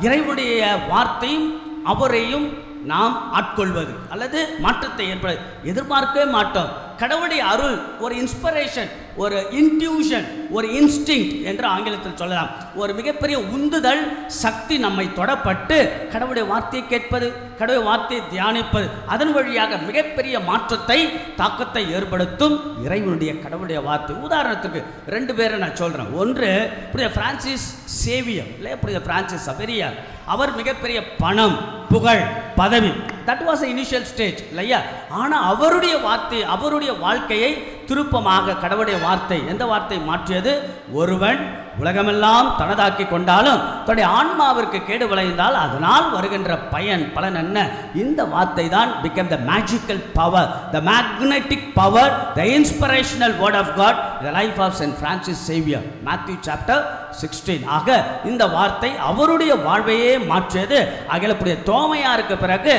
B: இறைவனுடைய வார்த்தையும் அவரையும் நாம் ஆட்கொள்வது அல்லது மாற்றத்தை ஏற்பட எதிர்பார்க்கவே மாட்டோம். கடவுளுடைய அருள் ஒரு இன்ஸ்பிரேஷன், ஒரு இன்ட்யூஷன், ஒரு இன்ஸ்டிங்க்ட் என்று ஆங்கிலத்தில் சொல்லலாம். ஒரு மிகப்பெரிய உந்துதல் சக்தி நம்மை தொடப்பட்டு கடவுளுடைய வார்த்தையை கேட்பது, கடவுளுடைய வார்த்தையை தியானிப்பது, அதன் வழியாக மிகப்பெரிய மாற்றத்தை, தாக்கத்தை ஏற்படுத்தும் இறைவனுடைய கடவுளுடைய வார்த்தை. உதாரணத்துக்கு 2 பேரை நான் சொல்கிறேன். ஒன்று புனித பிரான்சிஸ் சேவியர், இல்லை புனித பிரான்சிஸ் சவேரியார். அவர் மிகப்பெரிய பணம், புகழ், பதவி, தட் வாஸ் இனிஷியல் ஸ்டேஜ் இல்லையா. ஆனால் அவருடைய வார்த்தை, அவருடைய வாழ்க்கையை திருப்பமாக கடவுளுடைய வார்த்தை எந்த வார்த்தை மாற்றியது? ஒருவன் உலகமெல்லாம் தனதாக்கி கொண்டாலும் தன்னுடைய ஆன்மாவிற்கு கேடு விளைந்தால் அதனால் வருகின்ற பலன் என்ன? இந்த வார்த்தை தான் became the magical power, the magnetic power, the inspirational word of God, the life of Saint Francis Xavier, Matthew chapter 16. ஆக இந்த வார்த்தை அவருடைய வாழ்வையே மாற்றியது. அகிலப்புடைய தோமையாருக்கு பிறகு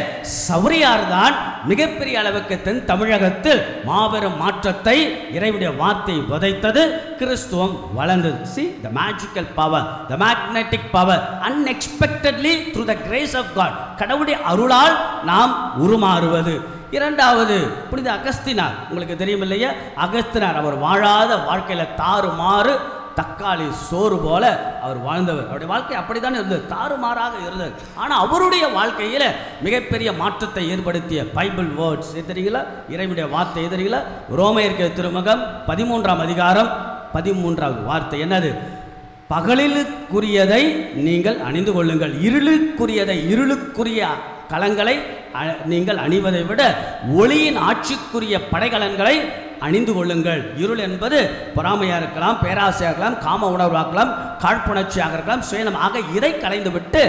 B: சௌரியார் தான் மிகப்பெரிய அளவுக்கு தென் தமிழகத்தில் மாபெரும் மாற்றத்தை இறைவனுடைய வார்த்தை விதைத்தது. கிறிஸ்துவம் வளர்ந்தது. See the magical power, the magnetic power, unexpectedly through the grace of God, கடவுளுடைய அருளால் நாம் உருமாறுவது. இரண்டாவது புனித அகஸ்தினார். உங்களுக்கு தெரியும் இல்லையா, அகஸ்தினார் அவர் வாழாத வாழ்க்கையில தாறுமாறு தக்காளி சோறு போல அவர் வாழ்ந்தவர். அவருடைய வாழ்க்கை அப்படித்தான் இருந்தது, தாறுமாறாக இருந்தது. ஆனால் அவருடைய வாழ்க்கையில் மிகப்பெரிய மாற்றத்தை ஏற்படுத்திய பைபிள் வேர்ட்ஸ் தெரியுங்களா, இறைவனுடைய வார்த்தை தெரியுங்களா. ரோமையருக்கு திருமுகம் 13ஆம் அதிகாரம் 13வது வார்த்தை என்னது? பகலிலுக்குரியதை நீங்கள் அணிந்து கொள்ளுங்கள், இருளுக்குரியதை, இருளுக்குரிய கலங்களை நீங்கள் அணிவதை விட ஒளியின் ஆட்சிக்குரிய படைகலன்களை அணிந்து கொள்ளுங்கள். இருள் என்பது பொறாமையாக இருக்கலாம், பேராசையாக இருக்கலாம், காம உணர்வாக்கலாம், காழ்ப்புணர்ச்சியாக இருக்கலாம், சுயநமாக. இதை கலைந்துவிட்டு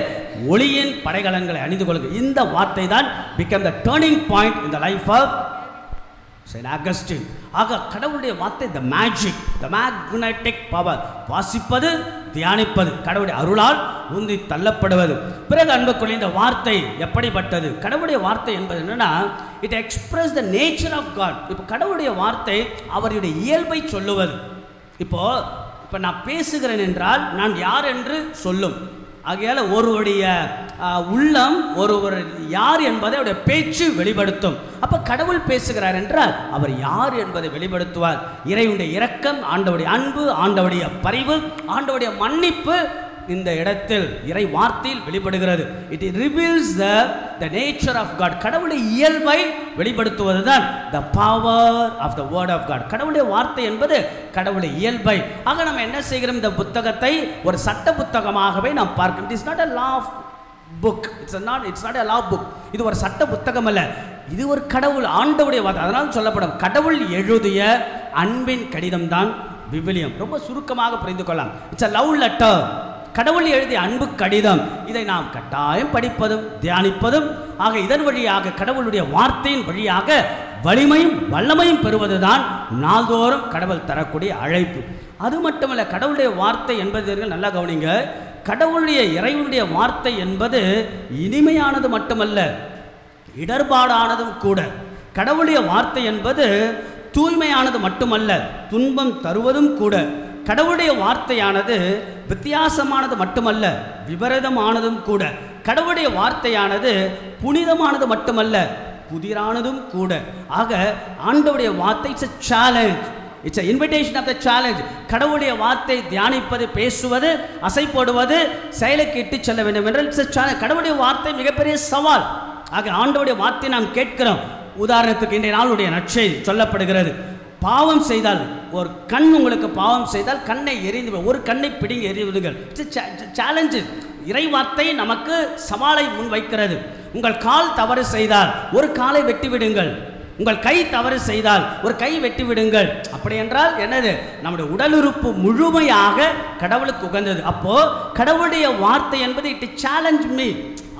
B: ஒளியின் படைகலன்களை அணிந்து கொள்ளுங்கள். இந்த வார்த்தை தான் became the turning point in the life of Saint Augustine. ஆக கடவுளுடைய வார்த்தை the magic, the magnetic power, வாசிப்பது, தியானிப்பது, கடவுளுடைய அருளால் உந்தி தள்ளப்படுவது. பிறகு அன்புக்குரிய இந்த வார்த்தை எப்படிப்பட்டது? கடவுளுடைய வார்த்தை என்பது என்னன்னா, it express the nature of God. இப்போ கடவுளுடைய வார்த்தை அவருடைய இயல்பை சொல்லுவது. இப்போ நான் பேசுகிறேன் என்றால் நான் யார் என்று சொல்லும். ஆகையால் ஒருவருடைய உள்ளம் ஒருவர் யார் என்பதை அவருடைய பேச்சு வெளிப்படுத்தும். அப்போ கடவுள் பேசுகிறார் என்றால் அவர் யார் என்பதை வெளிப்படுத்துவார். இறைவனுடைய இரக்கம், ஆண்டவருடைய அன்பு, ஆண்டவருடைய பரிவு, ஆண்டவருடைய மன்னிப்பு இந்த இடத்தில் இறை வார்த்தையில் வெளிப்படுகிறது. It reveals the nature of God. கடவுளுடைய இயல்பை வெளிப்படுத்துவதுதான் the power of the word of God. கடவுளுடைய வார்த்தை என்பது கடவுளுடைய இயல்பை. ஆக நம்ம என்ன செய்கிறோம்? இந்த புத்தகத்தை ஒரு சட்ட புத்தகமாகவே நாம் பார்க்கிறோம். It is not a law book, it's not a law book. இது ஒரு சட்ட புத்தகம் அல்ல, இது ஒரு கடவுள் ஆண்டவருடைய வார்த்தை. அதனால் சொல்லப்படும் கடவுள் எழுதிய அன்பின் கடிதம் தான் விவிலியம். ரொம்ப சுருக்கமாக புரிந்து கொள்ளலாம். It's a love letter. கடவுள் எழுதிய அன்பு கடிதம். இதை நாம் கட்டாயம் படிப்பதும் தியானிப்பதும், ஆக இதன் வழியாக கடவுளுடைய வார்த்தையின் வழியாக வலிமையும் வல்லமையும் பெறுவதுதான் நாள்தோறும் கடவுள் தரக்கூடிய அழைப்பு. அது மட்டுமல்ல, கடவுளுடைய வார்த்தை என்பது நல்லா கவனிங்க, கடவுளுடைய இறைவனுடைய வார்த்தை என்பது இனிமையானது மட்டுமல்ல, இடர்பாடானதும் கூட. கடவுளுடைய வார்த்தை என்பது தூய்மையானது மட்டுமல்ல, துன்பம் தருவதும் கூட. கடவுளுடைய வார்த்தையானது வித்தியாசமானது மட்டுமல்ல, விபரீதமானதும் கூட. கடவுளுடைய வார்த்தையானது புனிதமானது மட்டுமல்ல, புதிரானதும் கூட. ஆக ஆண்டவருடைய வார்த்தை it's a challenge, it's a invitation of the challenge. கடவுளுடைய வார்த்தை தியானிப்பது, பேசுவது, அசை போடுவது, செயலுக்கு இட்டு செல்ல வேண்டும் என்றால் இட்ஸ் a challenge. கடவுளுடைய வார்த்தை மிகப்பெரிய சவால். ஆக ஆண்டவருடைய வார்த்தை நாம் கேட்கிறோம். உதாரணத்துக்கு இன்றைய நாளுடைய நற்செய்தி சொல்லப்படுகிறது, பாவம் செய்தால், ஒரு கண் உங்களுக்கு பாவம் செய்தால் கண்ணை எரிந்து, ஒரு கண்ணை பிடிங்கி எறிவிடுங்கள். சேலஞ்சு. இறைவார்த்தை நமக்கு சவாலை முன் வைக்கிறது. உங்கள் கால் தவறு செய்தால் ஒரு காலை வெட்டி விடுங்கள், உங்கள் கை தவறு செய்தால் ஒரு கை வெட்டி விடுங்கள். அப்படி என்றால் என்னது? நம்முடைய உடல் உறுப்பு முழுமையாக கடவுளுக்கு உகந்தது. அப்போ கடவுளுடைய வார்த்தை என்பது இட் சேலஞ்ச் மீ.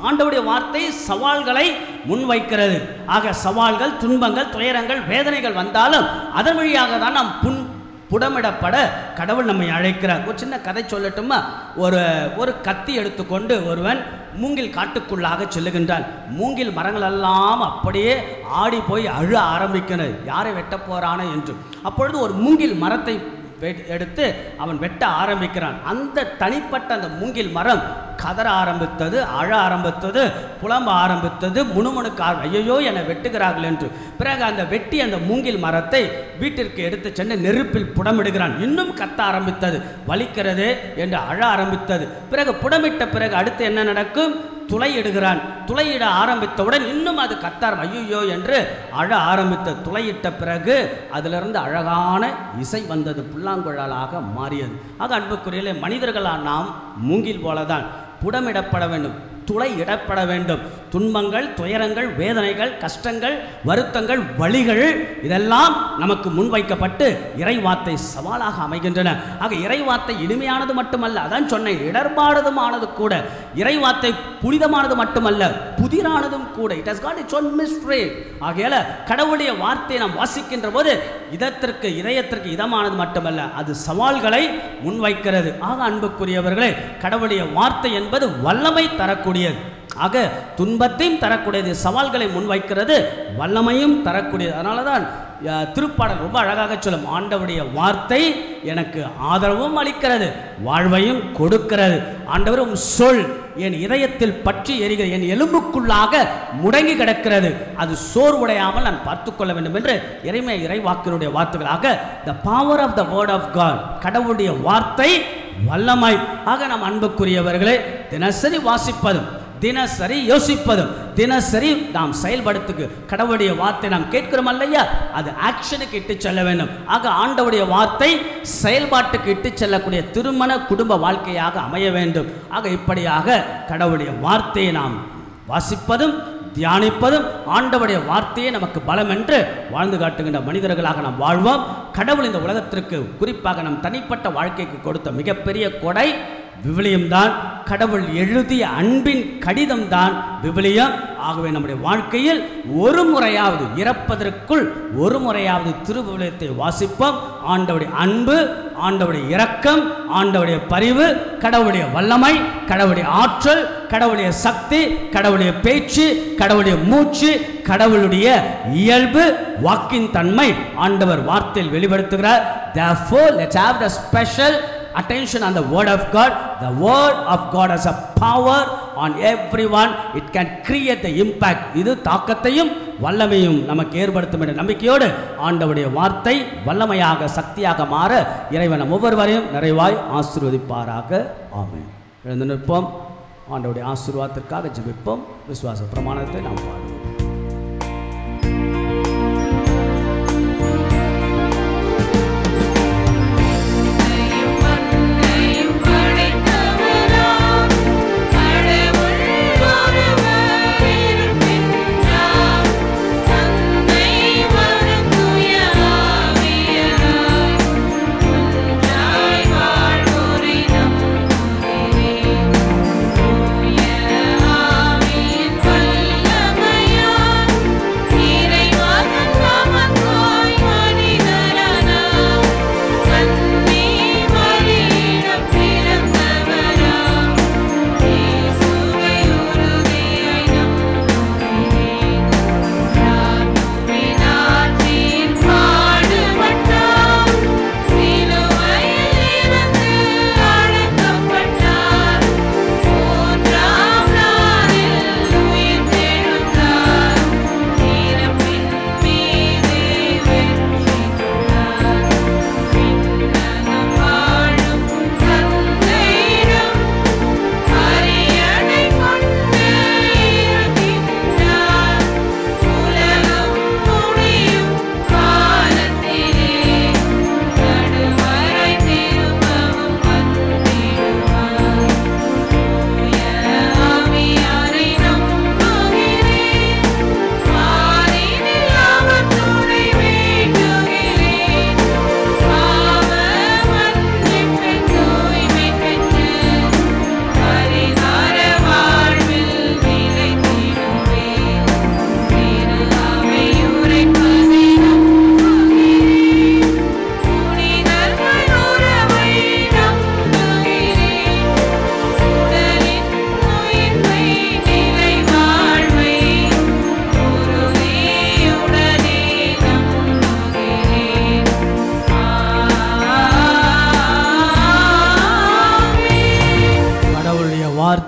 B: ஆண்டவருடைய வார்த்தை சவால்களை முன்வைக்கிறது. ஆக சவால்கள், துன்பங்கள், துயரங்கள், வேதனைகள் வந்தாலும் அதன் வழியாக தான் நாம் புடமிடப்பட கடவுள் நம்மை அழைக்கிறார். ஒரு சின்ன கதை சொல்லட்டுமா? ஒரு கத்தி எடுத்துக்கொண்டு ஒருவன் மூங்கில் காட்டுக்குள்ளாக செல்லுகின்றான். மூங்கில் மரங்கள் எல்லாம் அப்படியே ஆடி போய் அழ ஆரம்பிக்கிறது, யாரை வெட்ட போறானோ என்று. அப்பொழுது ஒரு மூங்கில் மரத்தை எடுத்து அவன் வெட்ட ஆரம்பிக்கிறான். அந்த தனிப்பட்ட அந்த மூங்கில் மரம் கதற ஆரம்பித்தது, அழ ஆரம்பித்தது, புலம்ப ஆரம்பித்தது, முணுமுணுக்க ஐயோ என்னை வெட்டுகிறார்கள் என்று. பிறகு அந்த வெட்டி அந்த மூங்கில் மரத்தை வீட்டிற்கு எடுத்து சென்று நெருப்பில் புடமிடுகிறான். இன்னும் கத்த ஆரம்பித்தது, வலிக்கிறது என்று அழ ஆரம்பித்தது. பிறகு புடமிட்ட பிறகு அடுத்து என்ன நடக்கும்? துளையிடுகிறான். துளையிட ஆரம்பித்தவுடன் இன்னும் அது கத்தார் ஐயோ என்று அழ ஆரம்பித்த. துளையிட்ட பிறகு அதிலிருந்து அழகான இசை வந்தது, புல்லாங்குழலாக மாறியது. ஆக அன்புக்குரியலே, மனிதர்களால் நாம் மூங்கில் போலதான் புடமிடப்பட வேண்டும், துளையிடப்பட வேண்டும். துன்பங்கள், துயரங்கள், வேதனைகள், கஷ்டங்கள், வருத்தங்கள், வலிகள் இதெல்லாம் நமக்கு முன்வைக்கப்பட்டு இறைவார்த்தை சவாலாக அமைகின்றன. ஆக இறைவார்த்தை இனிமையானது மட்டுமல்ல, அதான் சொன்னேன், இடர்பானதுமானது கூட. இறைவார்த்தை புனிதமானது மட்டுமல்ல, புதிரானதும் கூட. It has got its own mystery. ஆகையால கடவுளுடைய வார்த்தையை நாம் வாசிக்கின்ற போது இதயத்திற்கு இதமானது மட்டுமல்ல, அது சவால்களை முன்வைக்கிறது. ஆக அன்புக்குரியவர்களே, கடவுளுடைய வார்த்தை என்பது வல்லமை தரக்கூடியது. ஆக துன்பத்தையும் தரக்கூடியது, சவால்களை முன்வைக்கிறது, வல்லமையும் தரக்கூடியது. அதனால தான் திருப்பாடல் ரொம்ப அழகாக சொல்லும், ஆண்டவருடைய வார்த்தை எனக்கு ஆதரவும் அளிக்கிறது, வாழ்வையும் கொடுக்கிறது. ஆண்டவரும் சொல் என் இதயத்தில் பற்றி எரிகிற, என் எலும்புக்குள்ளாக முடங்கி கிடக்கிறது, அது சோர்வுடையாமல் நான் பார்த்துக்கொள்ள வேண்டும் என்று இறைவாக்கினுடைய வார்த்தைகளாக the power of the word of God, கடவுளுடைய வார்த்தை வல்லமை. ஆக நாம் அன்புக்குரியவர்களே, தினசரி வாசிப்பதும், தினசரி யோசிப்பதும், தினசரி நாம் செயல்படுத்துக்கு கடவுளுடைய வார்த்தை நாம் கேட்கிறோம் இல்லையா, அது ஆக்ஷனுக்கு இட்டு செல்ல வேண்டும். ஆக ஆண்டவருடைய வார்த்தை செயல்பாட்டுக்கு இட்டு செல்லக்கூடிய திருமண குடும்ப வாழ்க்கையாக அமைய வேண்டும். ஆக இப்படியாக கடவுளுடைய வார்த்தையை நாம் வாசிப்பதும் தியானிப்பதும், ஆண்டவருடைய வார்த்தையே நமக்கு பலம் என்று வாழ்ந்து காட்டுகின்ற மனிதர்களாக நாம் வாழ்வோம். கடவுள் இந்த உலகத்திற்கு, குறிப்பாக நம் தனிப்பட்ட வாழ்க்கைக்கு கொடுத்த மிகப்பெரிய கொடை விவிலியம் தான். கடவுள் எழுதிய அன்பின் கடிதம் தான் விவிலியம். ஆகவே நம்முடைய வாழ்க்கையில் ஒரு முறையாவது, இறப்பதற்குள் ஒரு முறையாவது திருவிவிலியத்தை வாசிப்போம். ஆண்டவருடைய அன்பு, ஆண்டவருடைய இரக்கம், ஆண்டவருடைய பரிவு, கடவுளுடைய வல்லமை, கடவுளுடைய ஆற்றல், கடவுளுடைய சக்தி, கடவுளுடைய பேச்சு, கடவுளுடைய மூச்சு, கடவுளுடைய இயல்பு, வாக்கின் தன்மை ஆண்டவர் வார்த்தையில் வெளிப்படுத்துகிறார். Therefore, let's have the special attention on the word of God. The word of God has a power on everyone. It can create the impact. இது தாக்கத்தையும் வல்லமையும் நமக்கு ஏற்படுத்தும் என்ற நம்பிக்கையோடு ஆண்டவருடைய வார்த்தை வல்லமையாக, சக்தியாக மாற இறைவன் நம் ஒவ்வொருவரையும் நிறைவாய் ஆசீர்வதிப்பாராக. ஆமென். எழுந்து நிற்போம். ஆண்டவருடைய ஆசீர்வாதத்திற்காக ஜெபிப்போம். விசுவாச பிரமாணத்தை நாம் பாடுவோம்.
C: ஆவியின் வல்லமை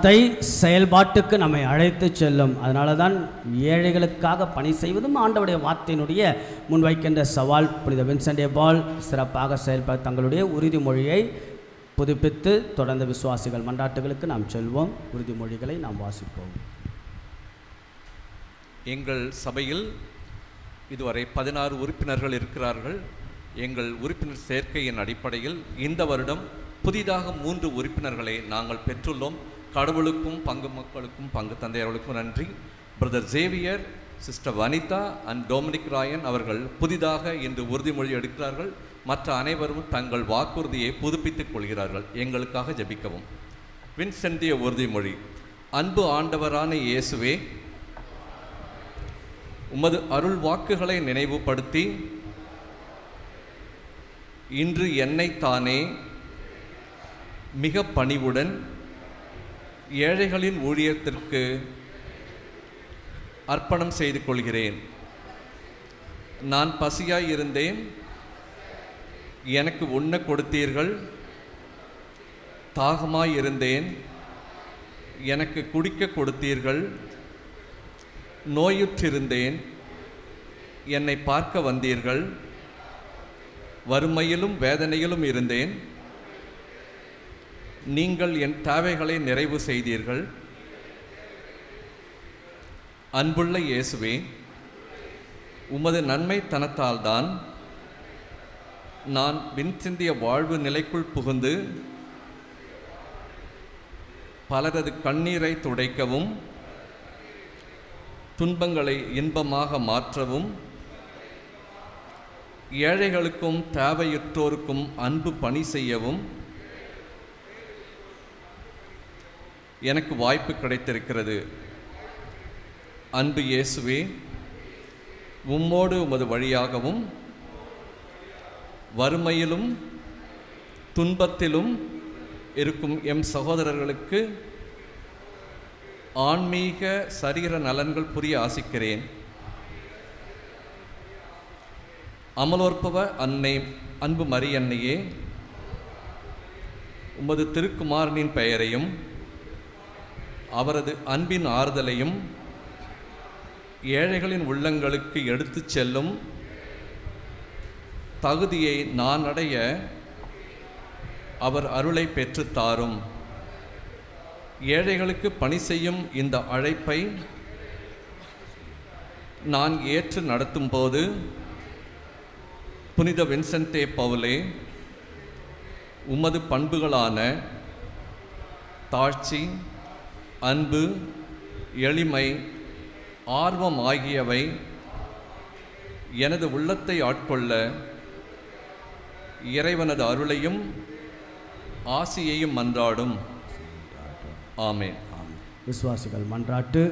B: வார்த்தை செயல்பாட்டுக்கு நம்மை அழைத்து செல்லும். அதனால தான் ஏழைகளுக்காக பணி செய்வதும் ஆண்டவருடைய வார்த்தையினுடைய முன்வைக்கின்ற சவால். புனித வின்சென்ட் டே பால் சிறப்பாக செயல்பட தங்களுடைய உறுதிமொழியை புதுப்பித்து தொடர்ந்த விசுவாசிகள் மன்றாட்டுகளுக்கு நாம் செல்வோம். உறுதிமொழிகளை நாம் வாசிப்போம்.
K: எங்கள் சபையில் இதுவரை 16 உறுப்பினர்கள் இருக்கிறார்கள். எங்கள் உறுப்பினர் சேர்க்கையின் அடிப்படையில் இந்த வருடம் புதிதாக 3 உறுப்பினர்களை நாங்கள் பெற்றுள்ளோம். கடவுளுக்கும் பங்கு மக்களுக்கும் பங்கு தந்தையர்களுக்கும் நன்றி. Brother Xavier, sister Vanitha and Dominic Rayan அவர்கள் புதிதாக இன்று உறுதிமொழி எடுக்கிறார்கள். மற்ற அனைவரும் தங்கள் வாக்குறுதியை புதுப்பித்துக் கொள்கிறார்கள். எங்களுக்காக ஜெபிக்கவும். வின்சென்டிய உறுதிமொழி. அன்பு ஆண்டவரான இயேசுவே, உமது அருள் வாக்குகளை நினைவுபடுத்தி இன்று என்னை தானே மிக பணிவுடன் ஏழைகளின் ஊழியத்திற்கு அர்ப்பணம் செய்து கொள்கிறேன். நான் பசியாய் இருந்தேன், எனக்கு உண்ண கொடுத்தீர்கள். தாகமாய் இருந்தேன், எனக்கு குடிக்க கொடுத்தீர்கள். நோயுற்றிருந்தேன், என்னை பார்க்க வந்தீர்கள். வறுமையிலும் வேதனையிலும் இருந்தேன், நீங்கள் என் தேவைகளை நிறைவு செய்தீர்கள். அன்புள்ள இயேசுவே, உமது நன்மைத்தனத்தால்தான் நான் வின்சிந்திய வாழ்வு நிலைக்குள் புகுந்து பலரது கண்ணீரை துடைக்கவும் துன்பங்களை இன்பமாக மாற்றவும் ஏழைகளுக்கும் தேவையற்றோருக்கும் அன்பு பணி செய்யவும் எனக்கு வாய்ப்பு கிடைத்திருக்கிறது. அன்பு இயேசுவே, உம்மோடு உமது வழியாகவும் வறுமையிலும் துன்பத்திலும் இருக்கும் எம் சகோதரர்களுக்கு ஆன்மீக சரீர நலன்கள் புரிய ஆசிக்கிறேன். அமலோற்பவ அன்னை அன்பு மரியன்னையே, உமது திருக்குமாரனின் பெயரையும் அவரது அன்பின் ஆறுதலையும் ஏழைகளின் உள்ளங்களுக்கு எடுத்துச் செல்லும் தகுதியை நான் அடைய அவர் அருளை பெற்றுத்தாரும். ஏழைகளுக்கு பணி செய்யும் இந்த அழைப்பை நான் ஏற்று நடத்தும்போது புனித வின்சென்ட் பவுலே, உமது பண்புகளான தாழ்ச்சி, அன்பு, எளிமை, ஆர்வம் ஆகியவை எனது உள்ளத்தை ஆட்கொள்ள இறைவனது அருளையும் ஆசியையும் மன்றாடும். ஆமென்.
B: விசுவாசிகள் மன்றாட்டு.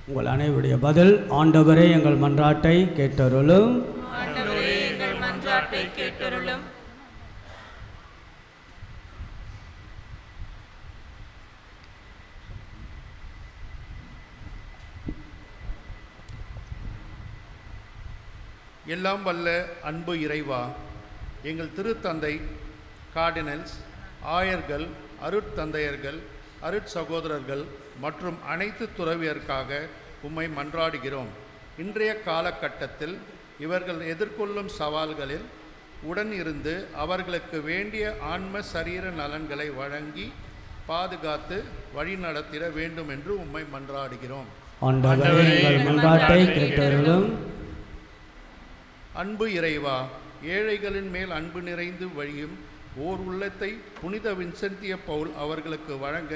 B: உங்கள் அனைவருடைய பதில். ஆண்டவரே எங்கள் மன்றாட்டை கேட்டருளும்.
C: ஆண்டவரே எங்கள் மன்றாட்டை கேட்டருளும்.
L: எல்லாம் வல்ல அன்பு இறைவா, எங்கள் திருத்தந்தை கார்டினல்ஸ், ஆயர்கள், அருட்தந்தையர்கள், அருட்சகோதரர்கள் மற்றும் அனைத்து துறவியருக்காக உம்மை மன்றாடுகிறோம். இன்றைய காலகட்டத்தில் இவர்கள் எதிர்கொள்ளும் சவால்களில் உடன் இருந்து அவர்களுக்கு வேண்டிய ஆன்ம சரீர நலன்களை வழங்கி பாதுகாத்து வழிநடத்திட வேண்டும் என்று உம்மை மன்றாடுகிறோம்.
B: ஆண்டவரே எங்கள் மன்றாட்டை கேட்டருளும்.
L: அன்பு இறைவா, ஏழைகளின் மேல் அன்பு நிறைந்து வழியும் ஓர் உள்ளத்தை புனித வின்சென்டிய பவுல் அவர்களுக்கு வழங்க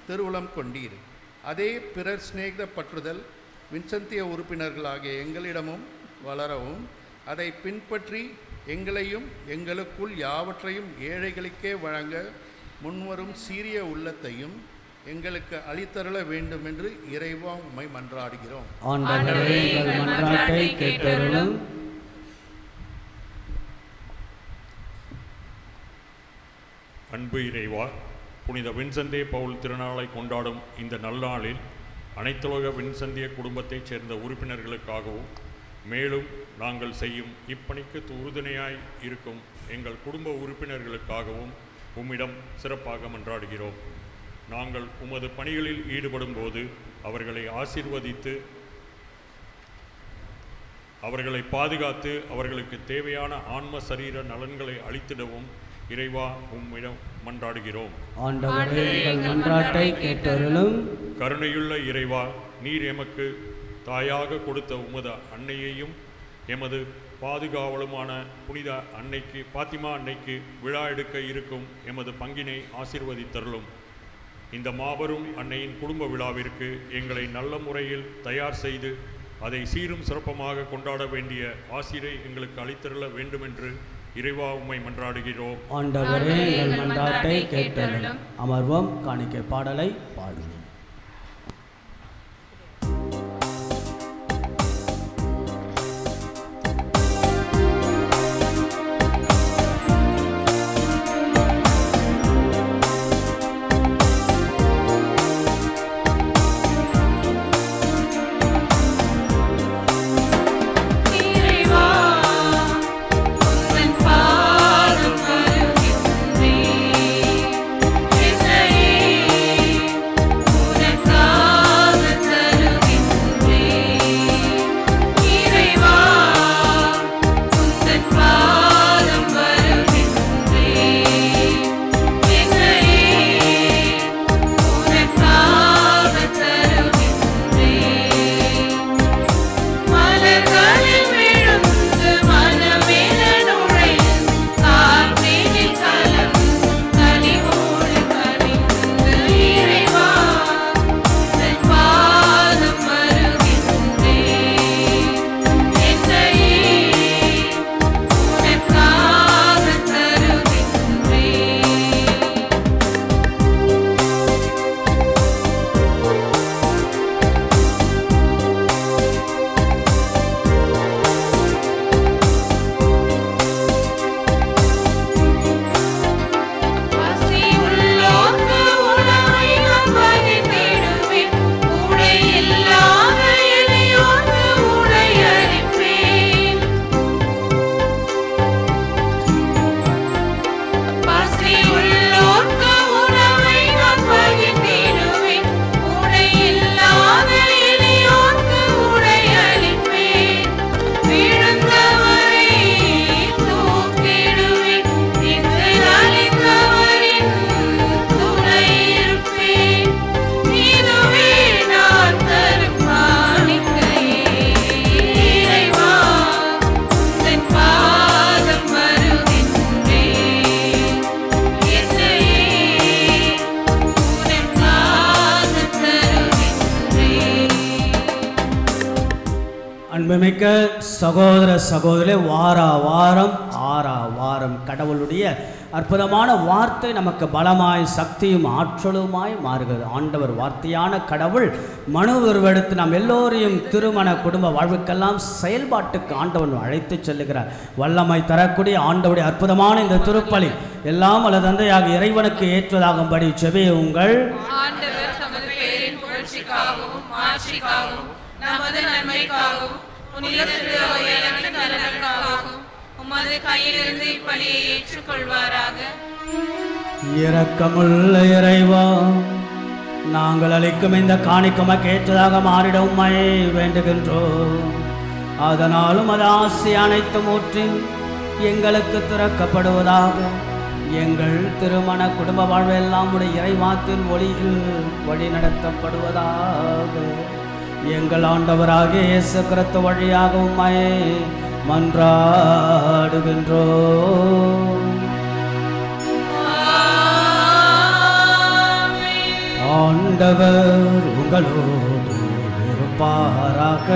L: திருவுளம் கொண்டீர். அதே பிறர் சிநேகித பற்றுதல் வின்சென்டிய உறுப்பினர்களாகிய எங்களிடமும் வளரவும் அதை பின்பற்றி எங்களையும் எங்களுக்குள் யாவற்றையும் ஏழைகளுக்கே வழங்க முன்வரும் சீரிய உள்ளத்தையும் எங்களுக்கு அளித்தருள வேண்டும் என்று இறைவா உம்மை மன்றாடுகிறோம்.
B: ஆண்டவரே எங்கள் மன்றாட்டை கேட்டருளும்.
M: அன்பு இறைவா, புனித வின்சென்ட் பவுல் திருநாளை கொண்டாடும் இந்த நல்நாளில் அனைத்துலக வின்சென்டிய குடும்பத்தைச் சேர்ந்த உறுப்பினர்களுக்காகவும் மேலும் நாங்கள் செய்யும் இப்பணிக்கு உறுதுணையாய் இருக்கும் எங்கள் குடும்ப உறுப்பினர்களுக்காகவும் உம்மிடம் சிறப்பாக மன்றாடுகிறோம். நாங்கள் உமது பணிகளில் ஈடுபடும் போது அவர்களை ஆசீர்வதித்து அவர்களை பாதுகாத்து அவர்களுக்கு தேவையான ஆன்ம சரீர நலன்களை அளித்திடவும் இறைவா உம்மிடம் மன்றாடுகிறோம்.
B: ஆண்டவரே, எங்கள் மன்றாட்டை கேட்டருளும்.
M: கருணையுள்ள இறைவா, நீர் எமக்கு தாயாக கொடுத்த உமது அன்னையையும் எமது பாதுகாவலுமான புனித அன்னைக்கு பாத்திமா அன்னைக்கு விழா எடுக்க இருக்கும் எமது பங்கினை ஆசீர்வதித்தருளும். இந்த மாபெரும் அன்னையின் குடும்ப விழாவிற்கு எங்களை நல்ல முறையில் தயார் செய்து அதை சீரும் சிறப்பமாக கொண்டாட வேண்டிய ஆசிரை எங்களுக்கு அளித்தருள வேண்டுமென்று இறைவா உம்மை மன்றாடுகிறோம்.
B: ஆண்டவரே, எங்கள் மன்றாட்டை கேட்டருளும். அமர்வோம், காணிக்கை பாடலை பாடுவோம். அன்புமிக்க சகோதர சகோதரி, வாரம் கடவுளுடைய அற்புதமான வார்த்தை நமக்கு பலமாய் சக்தியும் ஆற்றலுமாய் மாறுகிறது. ஆண்டவர் வார்த்தையான கடவுள் மனு உருவெடுத்து நாம் எல்லோரையும் திருமண குடும்ப வாழ்வுக்கெல்லாம் செயல்பாட்டுக்கு ஆண்டவன் அழைத்து செல்லுகிறார். வல்லமை தரக்கூடிய ஆண்டவருடைய அற்புதமான இந்த திருப்பலி எல்லாம் அல்ல தந்தையாக இறைவனுக்கு ஏற்றதாகும்படி செபியுங்கள்.
C: ஆண்டவர் தமது பேரின் புகழ்ச்சிக்காகவும் மாட்சிக்காகவும் நமது நன்மைக்காகவும் புனித திருவையாளரின் நலனுக்காகவும் உமது கையிலிருந்து இப்பலியை ஏற்றுக்கொள்வாராக.
B: இரக்கமுள்ள இறைவா, நாங்கள் அளிக்கும் இந்த காணிக்கமக்கு ஏற்றதாக மாறிட உம்மை வேண்டுகின்றோம். அதனாலும் அது ஆசை அனைத்தும் ஊற்றி எங்களுக்கு திறக்கப்படுவதாக. எங்கள் திருமண குடும்ப வாழ்வெல்லாம் உடைய இறைவாத்தின் ஒளியில் வழி நடத்தப்படுவதாக. எங்கள் ஆண்டவராகிய இயேசு கிறிஸ்து வழியாக உம்மை மன்றாடுகின்றோம். ஆண்டவர் உங்களோடு இருப்பாராக.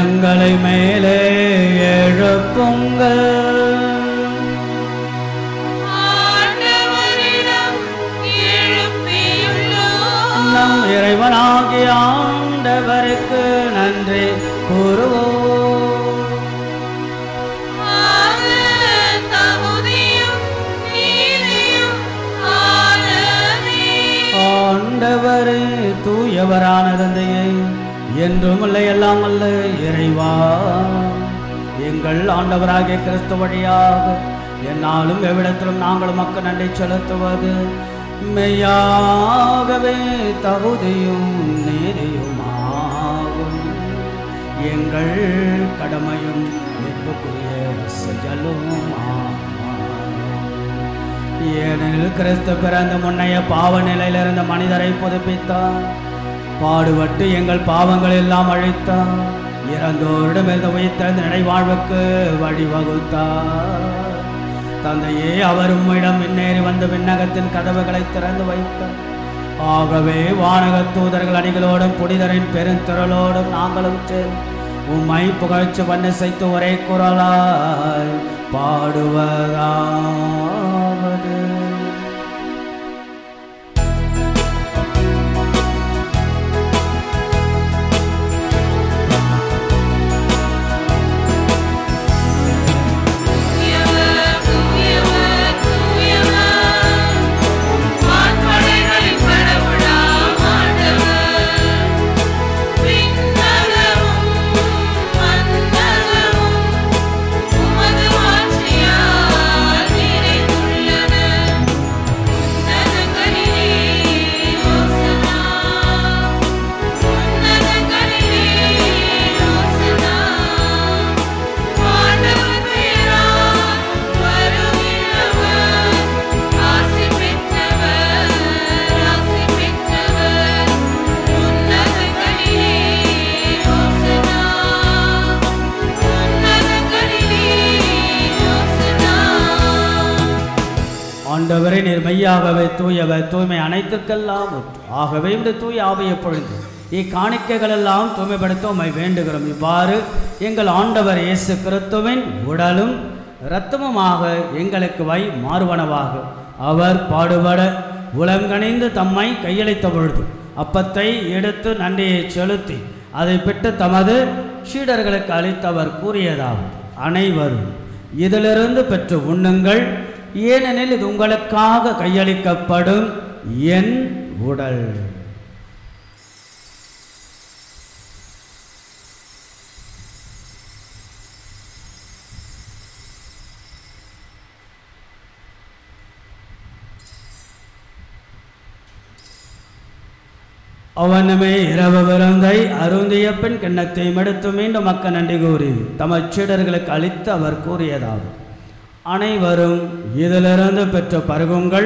B: எங்களை மேலே எழுப்புங்கள். நம் இறைவனாகிய ஆண்டவருக்கு நன்றி கூறுவோம். ஆண்டவரே, தூயவரான தந்தையே, என்றும் அல்ல எல்லாம் அல்ல இறைவா, எங்கள் ஆண்டவராகிய கிறிஸ்து வழியாக என்னாலும் எவ்விடத்திலும் நாங்கள் மக்கள் நன்றி செலுத்துவது மெய்யாகவே தகுதியும் நீதியுமாகும். எங்கள் கடமையும் மீட்புக்குரிய செயலுமாகும். ஏனெனில் கிறிஸ்து பிறந்த முன்னைய பாவ நிலையிலிருந்த மனிதரை புதுப்பித்தார், பாடுபட்டு எங்கள் பாவங்கள் எல்லாம் அழித்தார், இறந்தோரிடமிருந்து உயிர்த்தெழுந்த நினைவாழ்வுக்கு வழிவகுத்தார். தந்தையே, அவர் உம்மிடம் முன்னேறி வந்து விண்ணகத்தின் கதவுகளை திறந்து வைத்தார். ஆகவே வானக தூதர்கள் அணிகளோடும் புனிதரின் பெருந்திரளோடும் நாங்களும் சேர்ந்து உம்மை புகழ்ச்சி வண்ணசைத்து ஒரே குரலாய் பாடுவதாவது. ஆண்டவரே, நீர் மெய்யாகவே தூயவர், தூய்மை அனைத்துக்கெல்லாம் ஒன்று. ஆகவே இந்த தூய ஆவியை பொழிந்து இக்காணிக்கைகள் எல்லாம் தூய்மைப்படுத்த உம்மை வேண்டுகிறோம். இவ்வாறு எங்கள் ஆண்டவர் இயேசு கிறிஸ்துவின் உடலும் இரத்தமுமாக எங்களுக்கு மாறுவனவாக அவர் பாடுபட உலங்கணிந்து தம்மை கையளித்த பொழுது அப்பத்தை எடுத்து நன்றியை செலுத்தி அதை பெற்று தமது சீடர்களுக்கு அளித்தவர் கூறியதாவது: அனைவரும் இதிலிருந்து பெற்று உண்ணுங்கள், ஏனெனில் இது உங்களுக்காக கையளிக்கப்படும் என் உடல். அவனுமே இரவு விருந்தை அருந்திய பின் கிண்ணத்தையும் எடுத்து மீண்டும் மக்கள் நன்றி கூறி தமது சீடர்களுக்கு அளித்து அவர் கூறியதாவது: அனைவரும் இதிலிருந்து பெற்ற பருகுங்கள்,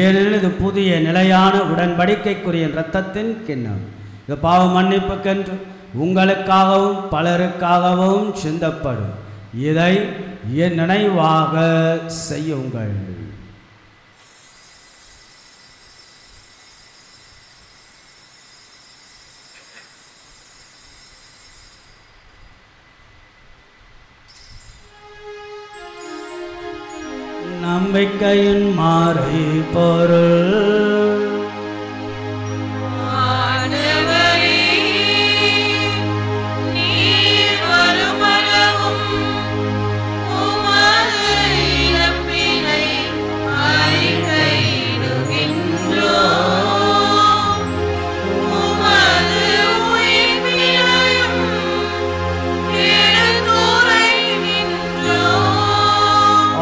B: ஏனெனில் இது புதிய நிலையான உடன்படிக்கைக்குரிய இரத்தத்தின் கிண்ணம். இது பாவ மன்னிப்புக்கென்று உங்களுக்காகவும் பலருக்காகவும் சிந்தப்படும். இதை என் நினைவாக செய்யுங்கள். நம்பிக்கையின் மாறை பொருள்.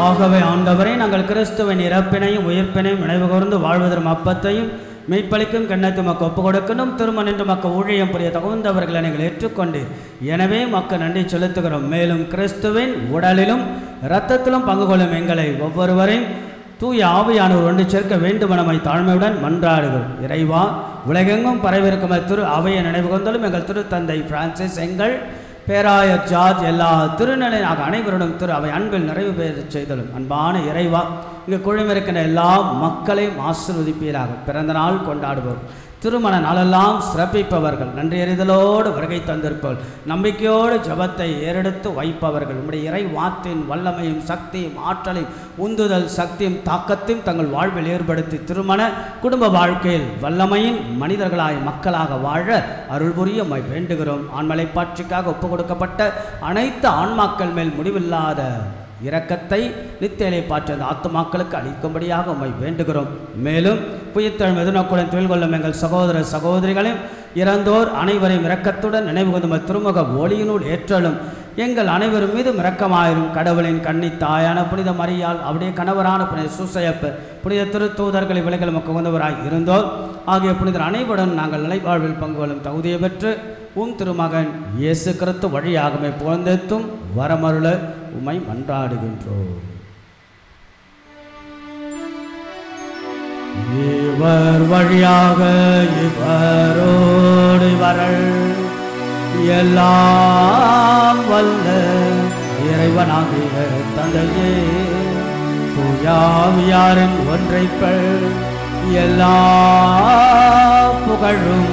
B: ஆகவே ஆண்டவரே, நாங்கள் கிறிஸ்துவின் இறப்பினையும் உயிர்ப்பினையும் நினைவு கூர்ந்து வாழ்வதற்கு அப்பத்தையும் மெய்ப்பளிக்கும் கண்ணத்தை மக்கள் ஒப்புக் கொடுக்கணும். திரும்ப நின்று மக்கள் ஊழியம் புரிய தகுந்தவர்களை நீங்கள் ஏற்றுக்கொண்டு எனவே மக்கள் நன்றி செலுத்துகிறோம். மேலும் கிறிஸ்துவின் உடலிலும் இரத்தத்திலும் பங்கு கொள்ளும் எங்களை ஒவ்வொருவரையும் தூய ஆவியானவர் ஒன்று சேர்க்க வேண்டுமெனமை தாழ்மையுடன் மன்றாடுகிறோம். இறைவா, உலகெங்கும் பரவிருக்கும் திரு அவையை நினைவு கொண்டாலும் எங்கள் திருத்தந்தை பிரான்சிஸ், எங்கள் பேராயர் ஜார்ஜ், எல்லா திருநிலையாக அனைவருடன் திரு அவை அன்பில் நிறைவு பெற செய்தலும். அன்பான இறைவா, இங்கு குழுமிருக்கின்ற எல்லா மக்களையும் ஆசீர்வதிப்பீராக. பிறந்த நாள் கொண்டாடுவோம், திருமண நாளெல்லாம் சிறப்பிப்பவர்கள், நன்றி எறிதலோடு வருகை தந்திருப்பவர்கள், நம்பிக்கையோடு ஜபத்தை ஏறெடுத்து வைப்பவர்கள், நம்முடைய இறை வார்த்தையின் வல்லமையும் சக்தியும் ஆற்றலையும் உந்துதல் சக்தியும் தாக்கத்தையும் தங்கள் வாழ்வில் ஏற்படுத்தி திருமண குடும்ப வாழ்க்கையில் வல்லமையின் மனிதர்களாய் மக்களாக வாழ அருள் புரிய வேண்டுகிறோம். ஆண்மலை பாட்சிக்காக ஒப்புக் கொடுக்கப்பட்ட அனைத்து ஆன்மாக்கள் மேல் முடிவில்லாத இரக்கத்தை நித்தியலை பாற்ற அந்த ஆத்துமாக்களுக்கு அளிக்கும்படியாக உம்மை வேண்டுகிறோம். மேலும் புயத்தெழும் எதிர்நோக்குடன் தொழில் கொள்ளும் எங்கள் சகோதர சகோதரிகளையும் இறந்தோர் அனைவரையும் இரக்கத்துடன் நினைவு கொண்டு திருமுக ஒளியினுள் ஏற்றலும் எங்கள் அனைவரும் மீதும் இரக்கமாயிரும். கடவுளின் கன்னி தாயான புனித மரியாள், அவருடைய கணவரான புனித சூசையப்பர், புனித திருத்தூதர்களை விலைகள் நமக்கு உகந்தவராய் இருந்தோர் ஆகிய புனிதர் அனைவருடன் நாங்கள் நிலைவாழ்வில் பங்கு கொள்ளும் தகுதியை பெற்று உம் திருமகன் இயேசு கிறிஸ்து வழியாகவே புகழ்ந்தெத்தும் வரமருள உம்மை மன்றாடுகின்றோம். இவர் வழியாக இவரோடு இவர்கள் எல்லாம் வல்ல இறைவனாகிய தந்தையே, தூயாவியாரின் ஒன்றைப்பள் எல்லா புகழும்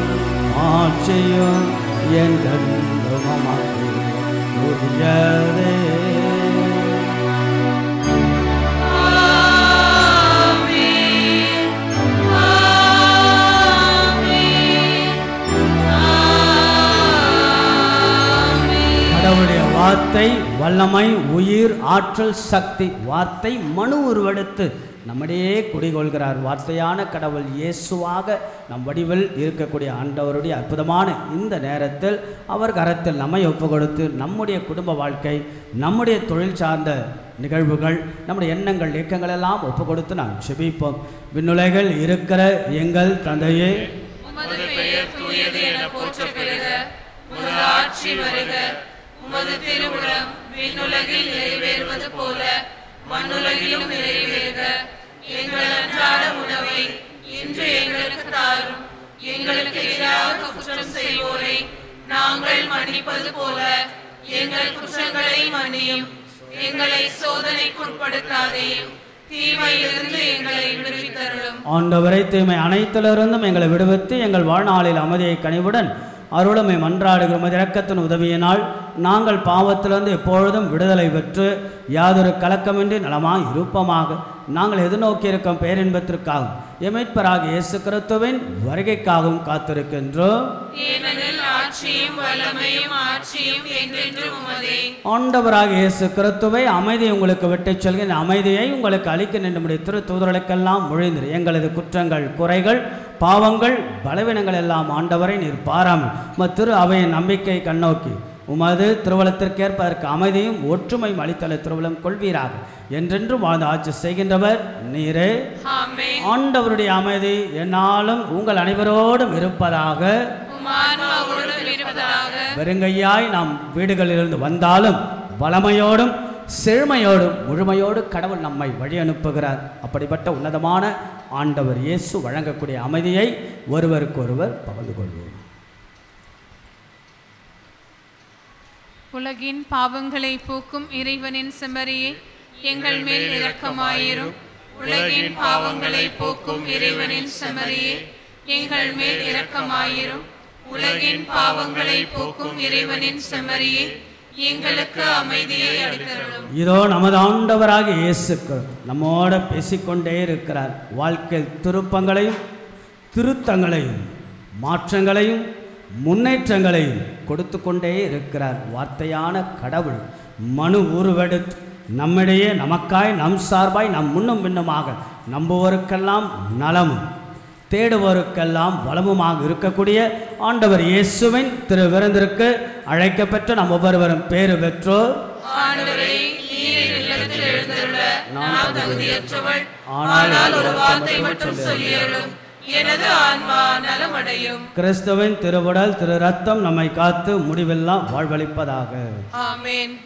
B: ஆட்சியும் என்றென்றும் உரியதே. கடவுளுடைய வார்த்தை வல்லமை, உயிர், ஆற்றல், சக்தி. வார்த்தை மனு உருவெடுத்து நம்மிடையே குடிகொள்கிறார். வார்த்தையான கடவுள் இயேசுவாக நம் வடிவில் இருக்கக்கூடிய ஆண்டவருடைய அற்புதமான இந்த நேரத்தில் அவர் கரத்தில் நம்மை ஒப்பு கொடுத்து நம்முடைய குடும்ப வாழ்க்கை, நம்முடைய தொழில் சார்ந்த நிகழ்வுகள், நம்முடைய எண்ணங்கள், இயக்கங்கள் எல்லாம் ஒப்பு கொடுத்து நாம் செபிப்போம். விண்ணுலகில் இருக்கிற எங்கள் தந்தையே,
C: உமது பெயர் தூயது என போற்றப் பெறுக. உமது ஆட்சி வருக. உமது திருவுளம் விண்ணுலகில் நிறைவேறுவது போல மண்ணுலகிலும் நிறைவேறுக. எங்கள் அன்றாட உணவை இன்று எங்களுக்கு தாரும். எங்களுக்கு எதிராக குற்றம் செய்வோரை நாங்கள் மன்னிப்பது போல எங்கள் குற்றங்களை மன்னியும். எங்களை சோதனைக்குட்படுத்தாதேயும், தீமையிலிருந்து எங்களை விடுவித்தருளும்.
B: ஆண்டவரை தீமை அனைத்திலிருந்தும் எங்களை விடுவித்து எங்கள் வாழ்நாளில் அமைதியை கனிவுடன் அருளுமை மன்றாடுகிறோம். இரக்கத்தின் உதவியினால் நாங்கள் பாவத்திலிருந்து எப்பொழுதும் விடுதலை பெற்று யாதொரு கலக்கமின்றி நலமாய் இருப்போமாக. நாங்கள் எதிர்நோக்கி இருக்கும் பேரின்பத்திற்காகவும் எமைப்பராக இயேசு கிறிஸ்துவின் வருகைக்காகவும் காத்திருக்கின்றோம்.
C: ஏனெனில் ஆட்சியும் வல்லமையும் ஆட்சியும் என்றென்றும் உமதே.
B: ஆண்டவராக இயேசு கிறிஸ்துவை அமைதியை உங்களுக்கு விட்டுச் செல்கிற அமைதியை உங்களுக்கு அளிக்க நம்முடைய திரு தூதர்களுக்கெல்லாம் மொழிந்து எங்களது குற்றங்கள், குறைகள், பாவங்கள், பலவீனங்கள் எல்லாம் ஆண்டவரை நீர் பாராமல் திரு அவையின் நம்பிக்கை கண்ணோக்கி உமது திருவலத்திற்கேற்ப அதற்கு அமைதியும் ஒற்றுமையும் அளித்தலை திருவலம் கொள்வீராக. என்றென்றும் வாழ்ந்து ஆட்சி செய்கின்றவர் நீரே. ஆண்டவருடைய அமைதி என்னாலும் உங்கள் அனைவரோடும் இருப்பதாக. வெறுங்கையாய் நாம் வீடுகளிலிருந்து வந்தாலும் வளமையோடும் செழுமையோடும் முழுமையோடு கடவுள் நம்மை வழி அனுப்புகிறார். அப்படிப்பட்ட உன்னதமான ஆண்டவர் இயேசு வழங்கக்கூடிய அமைதியை ஒருவருக்கொருவர் பகிர்ந்து கொள்வோம்.
I: உலகின் பாவங்களை போக்கும் இறைவனின் செம்மறியே, எங்கள் மேல் இரக்கமாயிரும்.
C: உலகின் பாவங்களை போக்கும் இறைவனின் செம்மறியே, எங்கள் மேல் இரக்கமாயிரும். உலகின் பாவங்களை போக்கும் இறைவனின் செம்மறியே, எங்களுக்கு அமைதியை அளித்தருளும்.
B: இதோ நமது ஆண்டவராக இயேசு நம்மோட பேசிக்கொண்டே இருக்கிறார். வாழ்க்கையில் திருப்பங்களையும் திருத்தங்களையும் மாற்றங்களையும் முன்னேற்றங்களையும் கொடுத்து கொண்டே இருக்கிறார். வார்த்தையான கடவுள் மனு உருவெடுத்து நம்மிடையே நமக்காய் நம் சார்பாய் நம் முன்னும் பின்னுமாக நம்புவோருக்கெல்லாம் நலமும் தேடுவோருக்கெல்லாம் வளமுமாக இருக்கக்கூடிய ஆண்டவர் இயேசுவின் திரு விருந்திற்கு அழைக்கப்பெற்ற நம் ஒவ்வொருவரும் பேறு பெற்றோர்.
C: ஆனால் ஒரு வார்த்தை மட்டும் சொல்லியருளும், எனது ஆன்மா நலமடையும்.
B: கிறிஸ்துவின் திருவுடல் திரு ரத்தம் நம்மை காத்து முடிவெல்லாம் வாழ்வளிப்பதாக.
C: ஆமென்.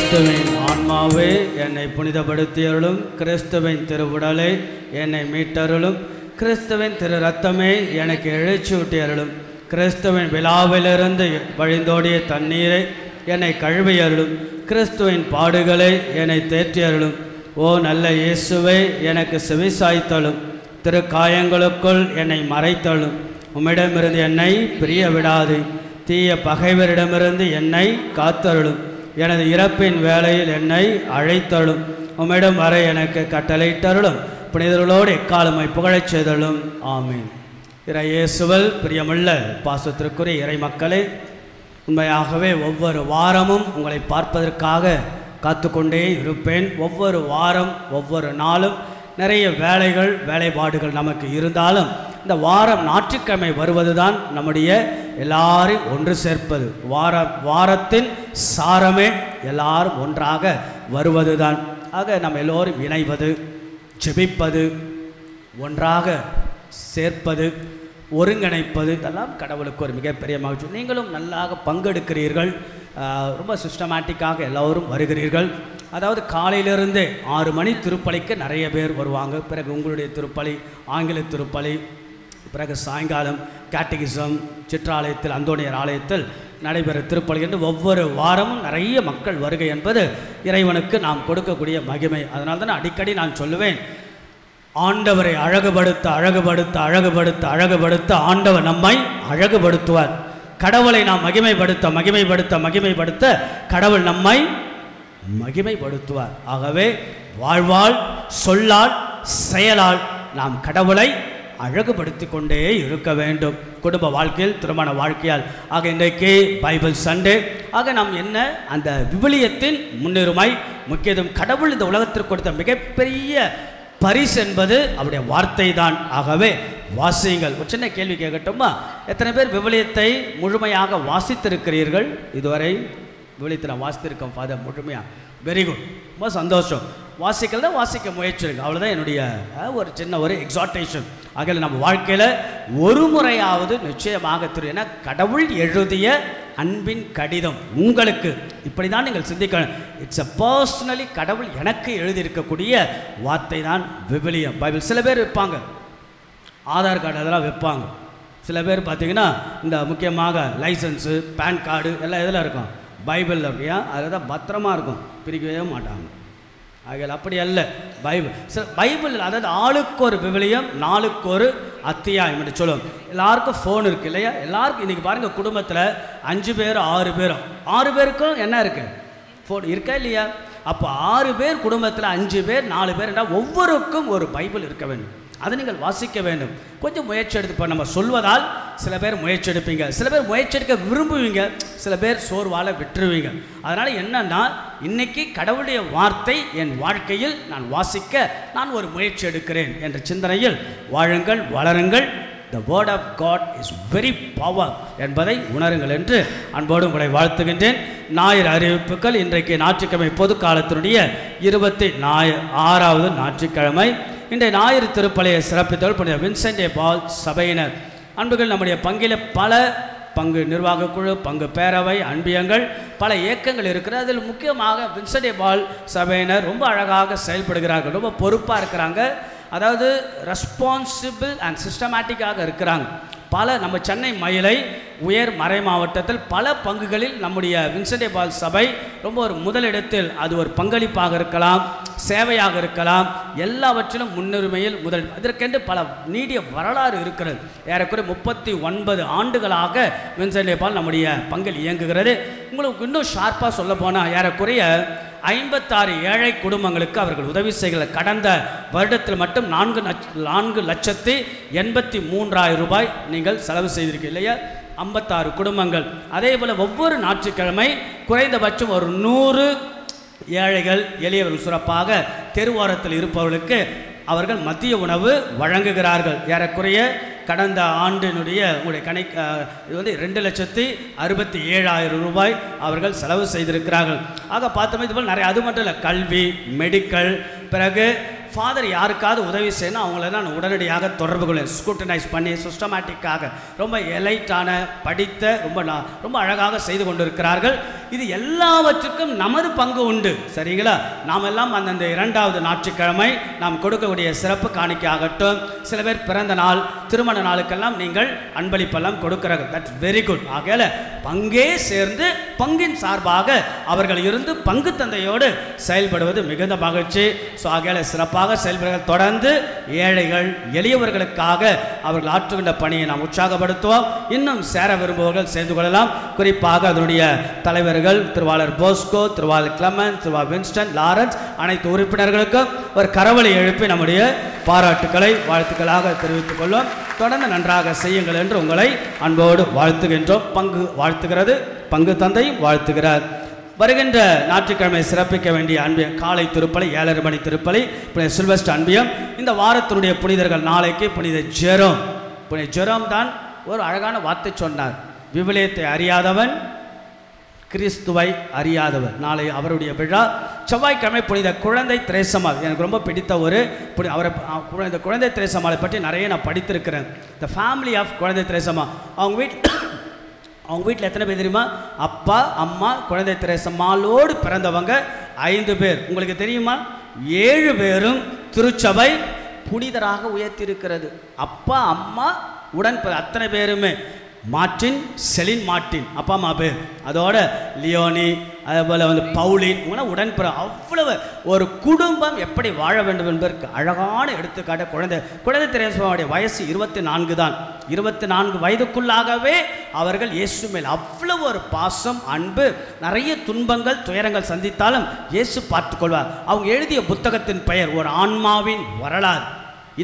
B: கிறிஸ்துவின் ஆன்மாவே என்னை புனிதப்படுத்தியருளும், கிறிஸ்துவின் திருவுடலை என்னை மீட்டருளும், கிறிஸ்துவின் திரு ரத்தமே எனக்கு எழுச்சியூட்டியருளும், கிறிஸ்துவின் விழாவிலிருந்து வழிந்தோடிய தண்ணீரை என்னை கழுவியருளும், கிறிஸ்துவின் பாடுகளை என்னை தேற்றியருளும். ஓ நல்ல இயேசுவை எனக்கு செவிசாய்த்தலும், திரு காயங்களுக்குள் என்னை மறைத்தலும், உம்மிடமிருந்து என்னை பிரிய விடாது, தீய பகைவரிடமிருந்து என்னை காத்தருளும், எனது இறப்பின் வேளையில் என்னை அழைத்தருளும், உம்மிடம் வரை எனக்கு கட்டளையிட்டருளும், புனிதர்களோடு எக்காலமை புகழச் செய்தலும். ஆமீன். இறை இயேசுவில் பிரியமுள்ள பாசத்திற்குரிய இறை மக்களே, உண்மையாகவே ஒவ்வொரு வாரமும் உங்களை பார்ப்பதற்காக காத்து கொண்டே இருப்பேன். ஒவ்வொரு வாரம் ஒவ்வொரு நாளும் நிறைய வேலைகள் வேலைப்பாடுகள் நமக்கு இருந்தாலும் இந்த வாரம் ஞாயிற்றுக்கிழமை வருவது தான் நம்முடைய எல்லாரையும் ஒன்று சேர்ப்பது. வாரத்தின் சாரமே எல்லாரும் ஒன்றாக வருவது தான். ஆக நம்ம எல்லோரும் இணைவது, ஜெபிப்பது, ஒன்றாக சேர்ப்பது, ஒருங்கிணைப்பது, இதெல்லாம் கடவுளுக்கு ஒரு மிகப்பெரிய மகிழ்ச்சி. நீங்களும் நல்லாக பங்கெடுக்கிறீர்கள், ரொம்ப சிஸ்டமேட்டிக்காக எல்லோரும் வருகிறீர்கள். அதாவது காலையிலிருந்தே 6 மணி திருப்பலிக்கு நிறைய பேர் வருவாங்க. பிறகு உங்களுடைய திருப்பலி, ஆங்கில திருப்பலி, பிறகு சாயங்காலம் கேட்டகிசம், சிற்றாலயத்தில் அந்தோணியர் ஆலயத்தில் நடைபெற திருப்பலி என்று ஒவ்வொரு வாரமும் நிறைய மக்கள் வருகை என்பது இறைவனுக்கு நாம் கொடுக்கக்கூடிய மகிமை. அதனால தான் அடிக்கடி நான் சொல்லுவேன், ஆண்டவரை அழகுபடுத்த அழகுபடுத்த அழகுபடுத்த அழகுபடுத்த ஆண்டவர் நம்மை அழகுபடுத்துவார். கடவுளை நாம் மகிமைப்படுத்த மகிமைப்படுத்த மகிமைப்படுத்த கடவுள் நம்மை மகிமைப்படுத்துவார். ஆகவே வாழ்வால், சொல்லால், செயலால் நாம் கடவுளை அழகுபடுத்தி கொண்டே இருக்க வேண்டும். குடும்ப வாழ்க்கையில், திருமண வாழ்க்கையால். ஆக இன்றைக்கு பைபிள் சண்டே. ஆக நாம் என்ன, அந்த விவிலியத்தின் முன்னுரிமை, முக்கியத்துவம். கடவுள் இந்த உலகத்திற்கு கொடுத்த மிகப்பெரிய பரிசு என்பது அவருடைய வார்த்தை தான். ஆகவே வாசியுங்கள். ஒரு சின்ன கேள்வி கேட்கட்டுமா? எத்தனை பேர் விவிலியத்தை முழுமையாக வாசித்திருக்கிறீர்கள்? இதுவரை விவிலியத்தில் வாசித்திருக்கோம் ஃபாதர் முழுமையாக. வெரி குட், ரொம்ப சந்தோஷம். வாசிக்கல வாசிக்க முயற்சிருக்கு, அவ்வளோதான் என்னுடைய ஒரு சின்ன ஒரு எக்ஸார்டேஷன். ஆகல நம்ம வாழ்க்கையில் ஒரு முறையாவது நிச்சயமாக ஏன்னா கடவுள் எழுதிய அன்பின் கடிதம் உங்களுக்கு, இப்படி தான் நீங்கள் சிந்திக்கணும். இட்ஸ் அ பர்சனலி கடவுள் எனக்கு எழுதியிருக்கக்கூடிய வார்த்தை தான் விவிலியம், பைபிள். சில பேர் வைப்பாங்க ஆதார் கார்டு, அதெல்லாம் வைப்பாங்க. சில பேர் பார்த்தீங்கன்னா இந்த முக்கியமாக லைசன்ஸு, பேன் கார்டு எல்லாம் இதில் இருக்கும், பைபிளில் அப்படியா அதில் தான் பத்திரமா இருக்கும், பிரிக்கவே மாட்டாங்க. ஆகையால் அப்படி அல்ல பைபிள். பைபிள் அதாவது ஆளுக்கு ஒரு விவிலியம், நாளுக்கு ஒரு அத்தியாயம் என்று சொல்லுவோம். எல்லாருக்கும் ஃபோன் இருக்குது இல்லையா? எல்லாருக்கும் இன்றைக்கி பாருங்கள், குடும்பத்தில் 5 பேர் 6 பேரும் 6 பேருக்கும் என்ன இருக்குது? ஃபோன் இருக்கா இல்லையா? அப்போ 6 பேர் குடும்பத்தில் 5 பேர் 4 பேர் என்றால் ஒவ்வொருக்கும் ஒரு பைபிள் இருக்க வேண்டும். அதை நீங்கள் வாசிக்க வேண்டும். கொஞ்சம் முயற்சி எடுத்து, இப்போ நம்ம சொல்வதால் சில பேர் முயற்சி எடுப்பீங்க, சில பேர் முயற்சி எடுக்க விரும்புவீங்க, சில பேர் சோர்வால் விட்டுருவீங்க. அதனால் என்னன்னா, இன்னைக்கு கடவுளுடைய வார்த்தை என் வாழ்க்கையில் நான் வாசிக்க நான் ஒரு முயற்சி எடுக்கிறேன் என்ற சிந்தனையில் வாழுங்கள், வளருங்கள். The word of God is very power என்பதை உணருங்கள் என்று அன்போடு உங்களை வாழ்த்துகின்றேன். ஞாயிறு அறிவிப்புகள். இன்றைக்கு ஞாயிற்றுக்கிழமை பொது காலத்தினுடைய 26வது ஞாயிற்றுக்கிழமை. இன்றைய ஞாயிறு திருப்பலியை சிறப்பித்தல் புனித வின்சென்ட் டே பால் சபையினர். அன்புகள், நம்முடைய பங்கில் பல பங்கு நிர்வாக குழு, பங்கு பேரவை, அன்பியங்கள், பல இயக்கங்கள் இருக்கிறது. அதில் முக்கியமாக வின்சென்ட் டே பால் சபையினர் ரொம்ப அழகாக செயல்படுகிறார்கள், ரொம்ப பொறுப்பாக இருக்கிறாங்க. அதாவது ரெஸ்பான்சிபிள் அண்ட் சிஸ்டமேட்டிக்காக இருக்கிறாங்க. பல நம்ம சென்னை மயிலை உயர் மறை மாவட்டத்தில் பல பங்குகளில் நம்முடைய வின்சென்ட் டே பால் சபை ரொம்ப ஒரு முதலிடத்தில், அது ஒரு பங்களிப்பாக இருக்கலாம், சேவையாக இருக்கலாம், எல்லாவற்றிலும் முன்னுரிமையில் முதல். அதற்கென்று பல நீடிய வரலாறு இருக்கிறது. ஏறக்குறைய 39 ஆண்டுகளாக வின்சென்ட் டே பால் நம்முடைய பங்கில் இயங்குகிறது. உங்களுக்கு இன்னும் ஷார்ப்பாக சொல்ல போனால் ஏறக்குறைய 56 ஏழை குடும்பங்களுக்கு அவர்கள் உதவி செய்கிற கடந்த வருடத்தில் மட்டும் 4,83,000 ரூபாய் நீங்கள் செலவு செய்திருக்கீங்க இல்லையா? 56 குடும்பங்கள். அதே போல் ஒவ்வொரு ஞாயிற்றுக்கிழமை குறைந்தபட்சம் ஒரு 100 ஏழைகள், எளியவர்கள், சிறப்பாக தெருவோரத்தில் இருப்பவர்களுக்கு அவர்கள் மதிய உணவு வழங்குகிறார்கள். ஏறக்குறைய கடந்த ஆண்டினுடைய உங்களுடைய இது 2,67,000 ரூபாய் அவர்கள் செலவு செய்திருக்கிறார்கள். ஆக பார்த்தோம் இதுபோல் நிறைய. அது மட்டும் இல்லை, கல்வி, மெடிக்கல், பிறகு ஃபாதர் யாருக்காவது உதவி செய்யணும் அவங்கள நான் உடனடியாக தொடர்பு கொள்வேன். ஸ்கூட்டனைஸ் பண்ணி சிஸ்டமேட்டிக்காக ரொம்ப எலைட்டான படித்த ரொம்ப அழகாக செய்து கொண்டிருக்கிறார்கள். இது எல்லாவற்றுக்கும் நமது பங்கு உண்டு. சரிங்களா? நாம் எல்லாம் அந்தந்த 2வது ஞாயிற்றுக்கிழமை நாம் கொடுக்கக்கூடிய சிறப்பு காணிக்கை ஆகட்டும், சில பேர் பிறந்த நாள் திருமண நாளுக்கெல்லாம் நீங்கள் அன்பளிப்பெல்லாம் கொடுக்கிறார்கள். That's very good. ஆகையால பங்கே சேர்ந்து பங்கின் சார்பாக அவர்கள் இருந்து பங்கு தந்தையோடு செயல்படுவது மிகுந்த மகிழ்ச்சி. ஸோ ஆகையால சிறப்பாக செயல்படுகள். தொடர்ந்து ஏழைகள் எளியவர்களுக்காக அவர்கள் ஆற்றுகின்ற பணியை நாம் உற்சாகப்படுத்துவோம். இன்னும் சேர விரும்புவர்கள் சேர்ந்து கொள்ளலாம். குறிப்பாக அதனுடைய தலைவர்கள் திருவாளர் போஸ்கோ, திருவாளர் கிளமன், திருவாளர் வின்ஸ்டன், லாரன்ஸ் அனைத்து உறுப்பினர்களுக்கும் ஒரு கரவொலி எழுப்பி நம்முடைய பாராட்டுக்களை வாழ்த்துக்களாக தெரிவித்துக் கொள்வோம். தொடர்ந்து நன்றாக செய்யுங்கள் என்று உங்களை அன்போடு வாழ்த்துகின்றோம். பங்கு வாழ்த்துகிறது, பங்கு தந்தையும் வாழ்த்துகிறார். வருகின்ற ஞாயிற்றுக்கிழமை சிறப்பிக்க வேண்டிய அன்பியம் காலை திருப்பலி 7:30 மணி திருப்பலி, புனித சில்வஸ்டர் அன்பியம். இந்த வாரத்தினுடைய புனிதர்கள் நாளைக்கு புனித ஜெரோம். புனித ஜெரோம் தான் ஒரு அழகான வார்த்தை சொன்னார், விவிலியத்தை அறியாதவன் கிறிஸ்துவை அறியாதவர். நாளை அவருடைய விழா. செவ்வாய்க்கிழமை புனித குழந்தை திரேசம்மாள். எனக்கு ரொம்ப பிடித்த ஒரு அவரை இந்த குழந்தை திரேசம்மாளை பற்றி நிறைய நான் படித்திருக்கிறேன். த ஃபேமிலி ஆஃப் குழந்தை திரேசம்மா. அவங்க வீட்டில் எத்தனை பேர் தெரியுமா? அப்பா, அம்மா, குழந்தை திரேசம்மாளோடு பிறந்தவங்க 5 பேர். உங்களுக்கு தெரியுமா? 7 பேரும் திருச்சபை புனிதராக உயர்த்தியிருக்கிறது. அப்பா, அம்மா, உடன் அத்தனை பேருமே. மார்ட்டின், செலின் மார்ட்டின் அப்பா அம்மா பேர். அதோட லியோனி, அதே போல் பவுலின், இவங்களாம் உடன்பெற. அவ்வளவு ஒரு குடும்பம் எப்படி வாழ வேண்டும் என்பதற்கு அழகான எடுத்துக்காட்ட குழந்தை திரேசம்மாவுடைய வயசு 24 தான். 24 வயதுக்குள்ளாகவே அவர்கள் இயேசு மேல் அவ்வளவு ஒரு பாசம், அன்பு. நிறைய துன்பங்கள் துயரங்கள் சந்தித்தாலும் இயேசு பார்த்துக்கொள்வார். அவங்க எழுதிய புத்தகத்தின் பெயர் ஒரு ஆன்மாவின் வரலாறு.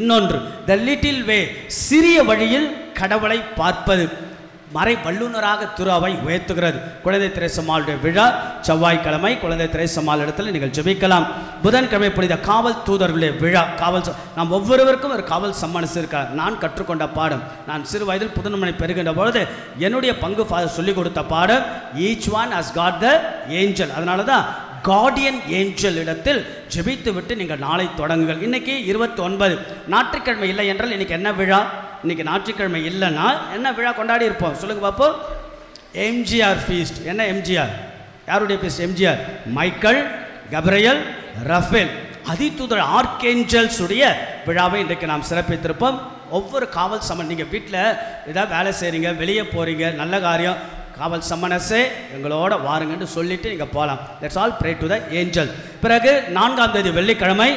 B: இன்னொன்று த லிட்டில் வே, சிறிய வழியில் கடவுளை பார்ப்பது. மறை வல்லுநராக திரு அவை உயர்த்துகிறது. குழந்தை திரேசம்மாளுடைய விழா செவ்வாய்க்கிழமை. குழந்தை திரேசம்மாள் இடத்துல நீங்கள் ஜெபிக்கலாம். புதன்கிழமை புனித காவல் தூதர்களுடைய விழா. நாம் ஒவ்வொருவருக்கும் ஒரு காவல் சம்மனஸ் இருக்கார். நான் கற்றுக்கொண்ட பாடம், நான் சிறு வயதில் புதுநன்மனை பெறுகின்ற பொழுது என்னுடைய பங்கு சொல்லிக் கொடுத்த பாடம், each one has got the angel. அதனால தான் கார்டியன் ஏஞ்சல் இடத்தில் ஜெபித்து விட்டு நீங்கள் நாளை தொடங்குங்கள். இன்னைக்கு 29 ஞாயிற்றுக்கிழமை இல்லை என்றால் இன்னைக்கு என்ன விழா? இன்னைக்கு ஞாயிற்றுக்கிழமை இல்லைன்னா என்ன விழா கொண்டாடி இருப்போம்? சொல்லுங்க பார்ப்போம். MGR feast. என்ன எம்ஜிஆர்? யாருடைய feast? MGR, Michael, Gabriel, Raphael அதிதூதர் ஆர்கேஞ்சல்ஸ் உடைய விழாவை இன்றைக்கு நாம் சிறப்பித்திருப்போம். ஒவ்வொரு காவல் சம்மன், நீங்கள் வீட்டில் ஏதாவது வேலை செய்கிறீங்க, வெளியே போகிறீங்க, நல்ல காரியம், காவல் சம்மனஸே எங்களோட வாருங்கன்னு சொல்லிட்டு நீங்கள் போகலாம். Let's all pray to the angel. பிறகு 4ஆம் தேதி வெள்ளிக்கிழமை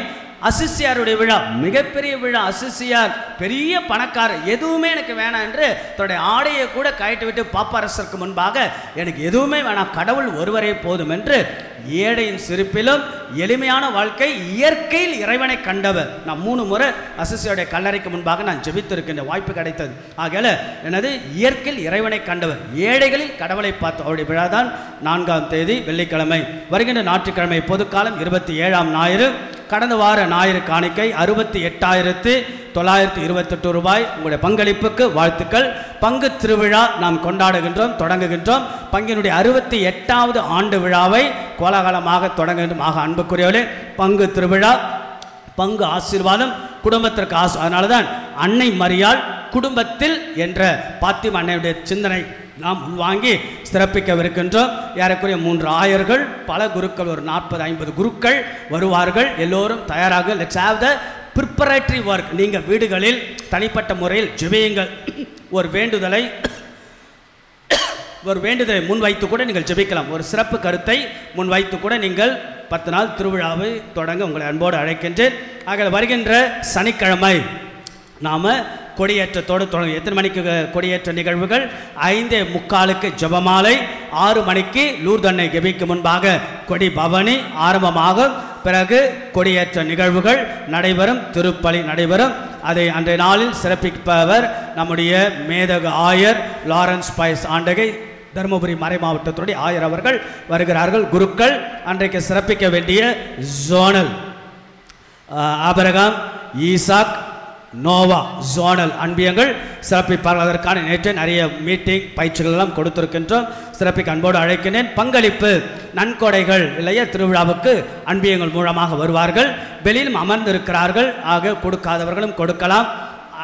B: அசிசியாருடைய விழா. மிகப்பெரிய விழா. அசிசியார் பெரிய பணக்காரர். எதுவுமே எனக்கு வேணாம் என்று தன்னுடைய ஆடையை கூட கழட்டி விட்டு பாப்பரசருக்கு முன்பாக எனக்கு எதுவுமே வேணாம், கடவுள் ஒருவரே போதும் என்று ஏழையின் சிரிப்பிலும் எளிமையான வாழ்க்கை, இயற்கையில் இறைவனை கண்டவர். நான் 3 முறை அசிசியாருடைய கல்லறைக்கு முன்பாக நான் ஜெபித்திருக்கின்ற வாய்ப்பு கிடைத்தது. ஆகையால எனது இயற்கையில் இறைவனை கண்டவர், ஏழைகளில் கடவுளை பார்த்து அவருடைய விழா தான் 4ஆம் தேதி வெள்ளிக்கிழமை. வருகின்ற ஞாயிற்றுக்கிழமை பொதுக்காலம் 27ஆம் ஞாயிறு. கடந்த வார ஞாயிறு காணிக்கை 68,928 ரூபாய். உங்களுடைய பங்களிப்புக்கு வாழ்த்துக்கள். பங்கு திருவிழா நாம் கொண்டாடுகின்றோம், தொடங்குகின்றோம். பங்கினுடைய 68வது ஆண்டு விழாவை கோலாகலமாக தொடங்குகின்றோம். ஆக அன்புக்குரியவர்களே, பங்கு திருவிழா, பங்கு ஆசீர்வாதம், குடும்பத்திற்கு அதனால தான் அன்னை மரியாள் குடும்பத்தில் என்ற பாத்திமா அன்னையுடைய சிந்தனை நாம் உள்வாங்கி சிறப்பிக்கவிருக்கின்றோம். ஏறக்குறைய 3 ஆயர்கள், பல குருக்கள், ஒரு 40-50 குருக்கள் வருவார்கள். எல்லோரும் தயாராக. Let's have the preparatory work. நீங்கள் வீடுகளில் தனிப்பட்ட முறையில் ஜெபியுங்கள். ஒரு வேண்டுதலை முன்வைத்து கூட நீங்கள் ஜெபிக்கலாம். ஒரு சிறப்பு கருத்தை முன்வைத்து கூட நீங்கள் 10 நாள் திருவிழாவை தொடங்க உங்களை அன்போடு அழைக்கின்றேன். ஆக வருகின்ற சனிக்கிழமை நாம் கொடியேற்றத்தோடு தொடங்கும். எத்தனை மணிக்கு கொடியேற்ற நிகழ்வுகள்? 5:45 ஜெபமாலை, 6 மணிக்கு லூர்தன்னை கெபிக்கு முன்பாக கொடி பவனி ஆரம்பமாகும். பிறகு கொடியேற்ற நிகழ்வுகள் நடைபெறும், திருப்பலி நடைபெறும். அதை அன்றைய நாளில் சிறப்பிப்பவர் நம்முடைய மேதகு ஆயர் லாரன்ஸ் பைஸ் ஆண்டகை, தருமபுரி மறை மாவட்டத்துடைய ஆயர் அவர்கள் வருகிறார்கள். குருக்கள் அன்றைக்கு சிறப்பிக்க வேண்டிய zonal Abraham, Isaac, Noah zonal அன்பியங்கள் சிறப்பிப்பார்கள். அதற்கான நேற்று நிறைய மீட்டிங் பயிற்சிகள் எல்லாம் கொடுத்திருக்கின்றோம். சிறப்பிக்க அன்போடு அழைக்கின்றேன். பங்களிப்பு நன்கொடைகள் இல்லையா, திருவிழாவுக்கு அன்பியங்கள் மூலமாக வருவார்கள். வெளியிலும் அமர்ந்திருக்கிறார்கள். ஆக கொடுக்காதவர்களும் கொடுக்கலாம்.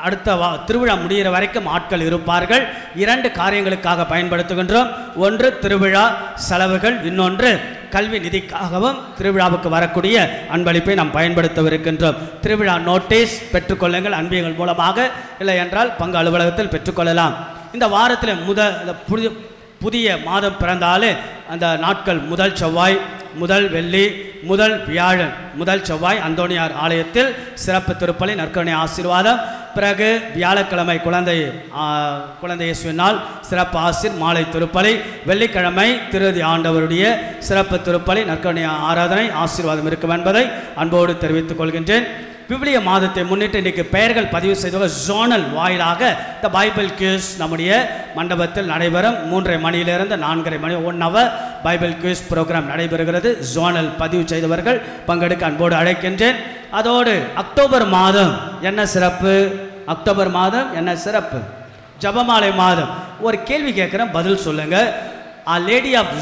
B: அடுத்த திருவிழா முடிகிற வரைக்கும் ஆட்கள் இருப்பார்கள். 2 காரியங்களுக்காக பயன்படுத்துகின்றோம். ஒன்று திருவிழா செலவுகள், இன்னொன்று கல்வி நிதிக்காகவும் திருவிழாவுக்கு வரக்கூடிய அன்பளிப்பை நாம் பயன்படுத்தவிருக்கின்றோம். திருவிழா நோட்டீஸ் பெற்றுக்கொள்ளுங்கள், அன்பியங்கள் மூலமாக, இல்லை என்றால் பங்கு அலுவலகத்தில் பெற்றுக்கொள்ளலாம். இந்த வாரத்தில் புதிய மாதம் பிறந்தாலே அந்த நாட்கள் முதல் செவ்வாய், முதல் வெள்ளி, முதல் வியாழன். முதல் செவ்வாய் அந்தோணியார் ஆலயத்தில் சிறப்பு திருப்பலி, நற்கருணை ஆசீர்வாதம். பிறகு வியாழக்கிழமை குழந்தை இயேசுவின் நாள், சிறப்பு ஆசீர் மாலை திருப்பலி. வெள்ளிக்கிழமை திருதி ஆண்டவருடைய சிறப்பு திருப்பலி, நற்கருணை ஆராதனை, ஆசீர்வாதம் இருக்கும் என்பதை அன்போடு தெரிவித்துக் கொள்கின்றேன். விவிலிய மாதத்தை முன்னிட்டு இன்றைக்கு பெயர்கள் பதிவு செய்தவர்கள் ஜோனல் வாயிலாக த பைபிள் கியூஸ் நம்முடைய மண்டபத்தில் நடைபெறும். 3:30 மணியிலிருந்து 4:30 மணி 1 hour பைபிள் கியூஸ் ப்ரோக்ராம் நடைபெறுகிறது. ஜோனல் பதிவு செய்தவர்கள் பங்கெடுக்க அன்போடு அழைக்கின்றேன். அதோடு அக்டோபர் மாதம் என்ன சிறப்பு? அக்டோபர் மாதம் என்ன சிறப்பு? ஜபமாலை மாதம். ஒரு கேள்வி கேட்குறேன், பதில் சொல்லுங்க. ஆ லேடி ஆஃப்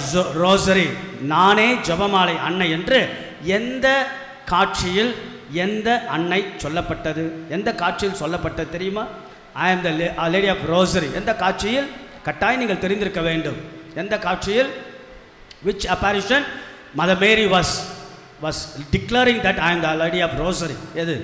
B: ரோசரி, நானே ஜபமாலை அன்னை என்று எந்த காட்சியில் எந்த அன்னை சொல்லப்பட்டது? எந்த காட்சியில் சொல்லப்பட்டது தெரியுமா? ஐ ஆம் த லேடி ஆஃப் ரோசரி. எந்த காட்சியில்? கட்டாயம் நீங்கள் தெரிந்திருக்க வேண்டும். எந்த காட்சியில்? which apparition Mother Mary was declaring that I am the Lady of Rosary. எது?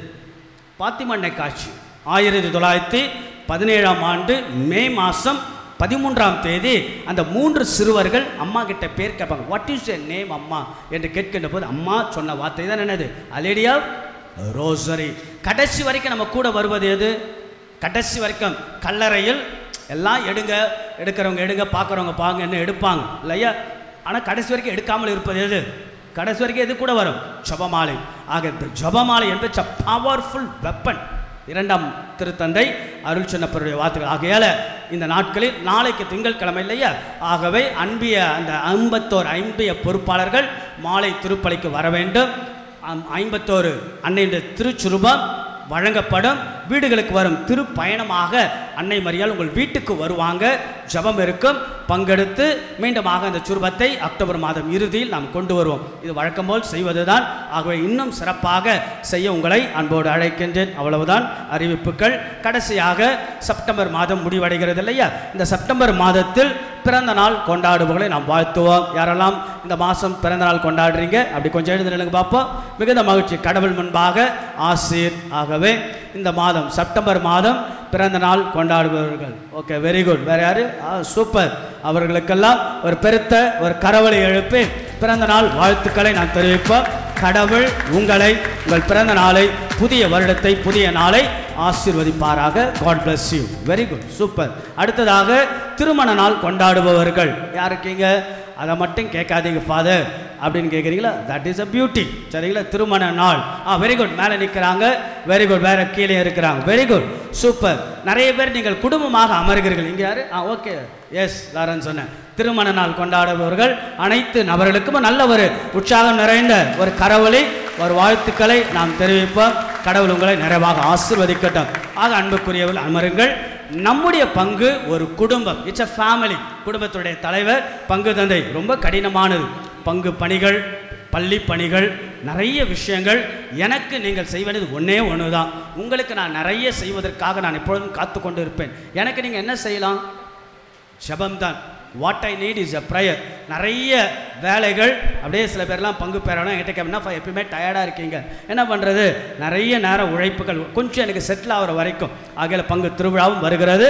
B: பாத்திமா அன்னை காட்சி. 1917ஆம் ஆண்டு மே மாதம் 13ஆம் தேதி அந்த 3 சிறுவர்கள் அம்மா கிட்ட பேர் கேட்பாங்க. வாட் இஸ் யர் நேம் அம்மா என்று கேட்கின்ற போது அம்மா சொன்ன வார்த்தை தான் என்னது? Lady of Rosary. கடைசி வரைக்கும் நம்ம கூட வருவது எது? கடைசி வரைக்கும் கல்லறையில் எல்லாம் எடுக்கிறவங்க எடுங்க, பார்க்குறவங்க பாங்க, என்ன எடுப்பாங்க இல்லையா? ஆனால் கடைசி வரைக்கும் எடுக்காமல் இருப்பது எது? கடைசி வரைக்கும் எது கூட வரும்? ஜபமாலை. ஆக இந்த ஜபமாலை என்பது பவர்ஃபுல் வெப்பன். 2ஆம் திருத்தந்தை அருள் சின்னப்பருடைய வார்த்தைகள். ஆகையால் இந்த நாட்களில் நாளைக்கு திங்கட்கிழமை இல்லையா? ஆகவே அந்த 51 பொறுப்பாளர்கள் மாலை திருப்பலிக்கு வர வேண்டும். 51 அன்னையுடைய திருச்சுரூபம் வழங்கப்படும். வீடுகளுக்கு வரும் திருப்பயணமாக அன்னை மரியாள் உங்கள் வீட்டுக்கு வருவாங்க. ஜபம் இருக்கும். பங்கெடுத்து மீண்டுமாக அந்த சுரூபத்தை அக்டோபர் மாதம் இறுதியில் நாம் கொண்டு வருவோம். இது வழக்கம் போல் செய்வதுதான். ஆகவே இன்னும் சிறப்பாக செய்ய உங்களை அன்போடு அழைக்கின்றேன். அவ்வளவுதான் அறிவிப்புகள். கடைசியாக செப்டம்பர் மாதம் முடிவடைகிறது இல்லையா? இந்த செப்டம்பர் மாதத்தில் பிறந்த நாள் கொண்டாடுபவர்களை நாம் வாழ்த்துவோம். யாரெல்லாம் இந்த மாதம் பிறந்த நாள் கொண்டாடுறீங்க அப்படி கொஞ்சம் எழுதுங்க பார்ப்போம். மிகுந்த மகிழ்ச்சி. கடவுள் முன்பாக ஆசீர். ஆகவே இந்த மாதம் செப்டம்பர் மாதம் பிறந்த நாள் கொண்டாடுபவர்கள். Okay, very good. வேற யாரு? சூப்பர். அவர்களுக்கெல்லாம் ஒரு பெருத்த ஒரு கரவொலி எழுப்பி பிறந்த நாள் வாழ்த்துக்களை நான் தெரிவிப்போம். கடவுள் உங்களை, உங்கள் பிறந்த நாளை, புதிய வருடத்தை, புதிய நாளை ஆசீர்வதிப்பாராக. God bless you. Very good, super. அடுத்ததாக திருமண நாள் கொண்டாடுபவர்கள் யார் இருக்கீங்க? அதை மட்டும் கேட்காதீங்க ஃபாதர் அப்படின்னு கேட்குறீங்களா? That is a beauty. சரிங்களா? திருமண நாள். Very good. மேலே நிற்கிறாங்க. Very good. வேற கீழே இருக்கிறாங்க. Very good, super. நிறைய பேர் நீங்கள் குடும்பமாக அமர்கிறீர்கள். இங்கே யாரு? ஓகே, எஸ் லாரன்ஸ் சொன்னேன். திருமண நாள் கொண்டாடுபவர்கள் அனைத்து நபர்களுக்கும் நல்ல ஒரு உற்சாகம் நிறைந்த ஒரு கரவொலி, ஒரு வாழ்த்துக்களை நாம் தெரிவிப்போம். கடவுள் உங்களை நிறைவாக ஆசீர்வதிக்கட்டும். ஆக அன்புக்குரியவர்கள் அமருங்கள். நம்முடைய பங்கு ஒரு குடும்பம். It's a family. குடும்பத்துடைய தலைவர், பங்கு தந்தை. ரொம்ப கடினமானது. பங்கு பணிகள், பள்ளி பணிகள், நிறைய விஷயங்கள். எனக்கு நீங்கள் செய்வது ஒன்று தான். உங்களுக்கு நான் நிறைய செய்வதற்காக நான் எப்பொழுதும் காத்து கொண்டு இருப்பேன். எனக்கு நீங்கள் என்ன செய்யலாம்? ஜபம்தான். What I need is a prayer. நிறைய வேலைகள். அப்படியே சில பேர்லாம் பங்கு பெறணும் என்கிட்ட கேட்பா, எப்பயுமே டயர்டாக இருக்கீங்க, என்ன பண்ணுறது? நிறைய நேரம் உழைப்புகள் கொஞ்சம் எனக்கு செட்டில் ஆகிற வரைக்கும். ஆகையில் பங்கு திருவிழாவும் வருகிறது.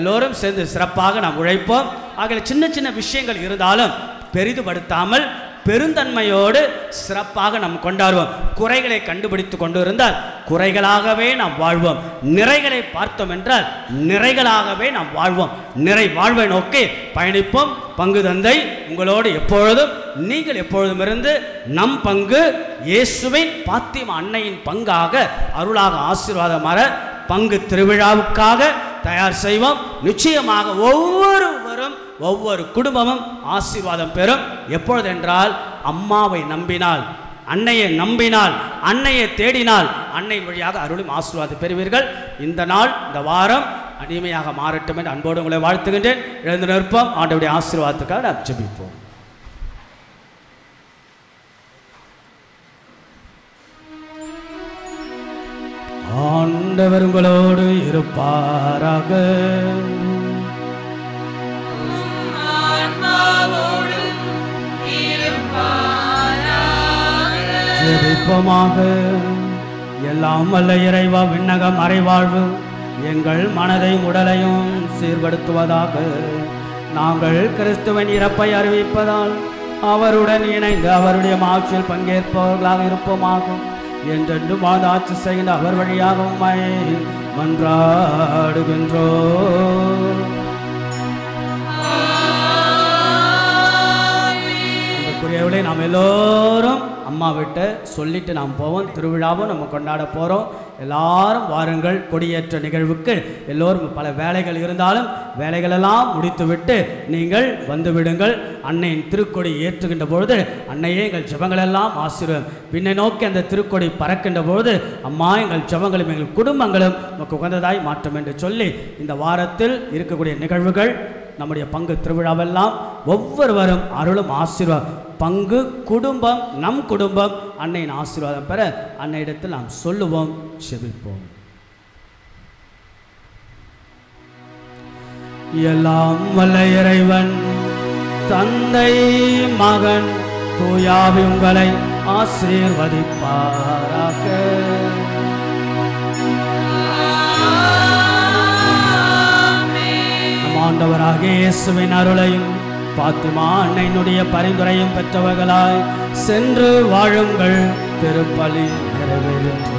B: எல்லோரும் சேர்ந்து சிறப்பாக நாம் உழைப்போம். ஆகையில் சின்ன சின்ன விஷயங்கள் இருந்தாலும் பெரிதுபடுத்தாமல் பெருந்தன்மையோடு சிறப்பாக நாம் கொண்டாடுவோம். குறைகளை கண்டுபிடித்து கொண்டு இருந்தால் குறைகளாகவே நாம் வாழ்வோம். நிறைகளை பார்த்தோம் என்றால் நிறைகளாகவே நாம் வாழ்வோம். நிறை வாழ்வை நோக்கி பயணிப்போம். பங்கு தந்தை உங்களோடு எப்பொழுதும், நீங்கள் எப்பொழுதும் இருந்து நம் பங்கு இயேசுவின் பாத்திமா அன்னையின் பங்காக அருளாக ஆசீர்வாதமாக பங்கு திருவிழாவுக்காக தயார் செய்வோம். நிச்சயமாக ஒவ்வொருவரும், ஒவ்வொரு குடும்பமும் ஆசீர்வாதம் பெறும். எப்பொழுது என்றால் அம்மாவை நம்பினால், அன்னையை நம்பினால், அன்னையை தேடினால் அன்னை வழியாக அருளும் ஆசீர்வாதம் பெறுவீர்கள். இந்த நாள், இந்த வாரம் இனிமையாக மாறட்டும் என்று அன்போடு உங்களை வாழ்த்துகின்றேன். எழுந்து நிற்போம். ஆண்டவருடைய ஆசீர்வாதத்துக்காக நாம் ஜெபிப்போம். ஆண்டவர் உங்களோடு இருப்பாராக. ஜெபிப்போமாக. எல்லாம் வல்ல இறைவா, விண்ணகம் மறைவாழ்வு எங்கள் மனதையும் உடலையும் சீர்படுத்துவதாக. நாங்கள் கிறிஸ்துவின் இறப்பை அறிவிப்பதால் அவருடன் இணைந்து அவருடைய மாட்சியில் பங்கேற்பவர்களாக இருப்போமாக. என்றென்று ஆட்சி செய்கின்ற அவர் வழியாக உம்மை மன்றாடுகின்றோம். அன்புக்குரியவர்களே, நாம் எல்லோரும் அம்மா விட்டு சொல்லிட்டு நாம் போவோம். திருவிழாவும் நம்ம கொண்டாட போகிறோம். எல்லாரும் வாருங்கள். கொடியேற்ற நிகழ்வுக்கு எல்லோரும் பல வேலைகள் இருந்தாலும் வேலைகளெல்லாம் முடித்துவிட்டு நீங்கள் வந்து விடுங்கள். அன்னையின் திருக்கொடி ஏற்றுகின்ற பொழுது அன்னையே எங்கள் ஜெபங்களெல்லாம் ஆசீர்வாதம். பின்னை நோக்கி அந்த திருக்கொடி பறக்கின்ற பொழுது அம்மா எங்கள் ஜெபங்களும் எங்கள் குடும்பங்களும் நமக்கு உகந்ததாய் மாற்றும் என்று சொல்லி இந்த வாரத்தில் இருக்கக்கூடிய நிகழ்வுகள் நம்முடைய பங்கு திருவிழாவெல்லாம் ஒவ்வொருவரும் அருளும் ஆசீர்வாதம். பங்கு குடும்பம், நம் குடும்பம் அன்னையின் ஆசீர்வாதம் பெற அன்னையிடத்தில் நாம் சொல்லுவோம், செபிப்போம். எல்லாம் வல்ல இறைவன் தந்தை மகன் தூயாவி உங்களை ஆசீர்வதிப்பாராக. நம் ஆண்டவராகிய இயேசுவின் அருளையும் பாத்திமா அன்னையினுடைய பரிந்துரையும் பெற்றவர்களாய் சென்று வாழுங்கள். திருப்பலி நிறைவேறும்.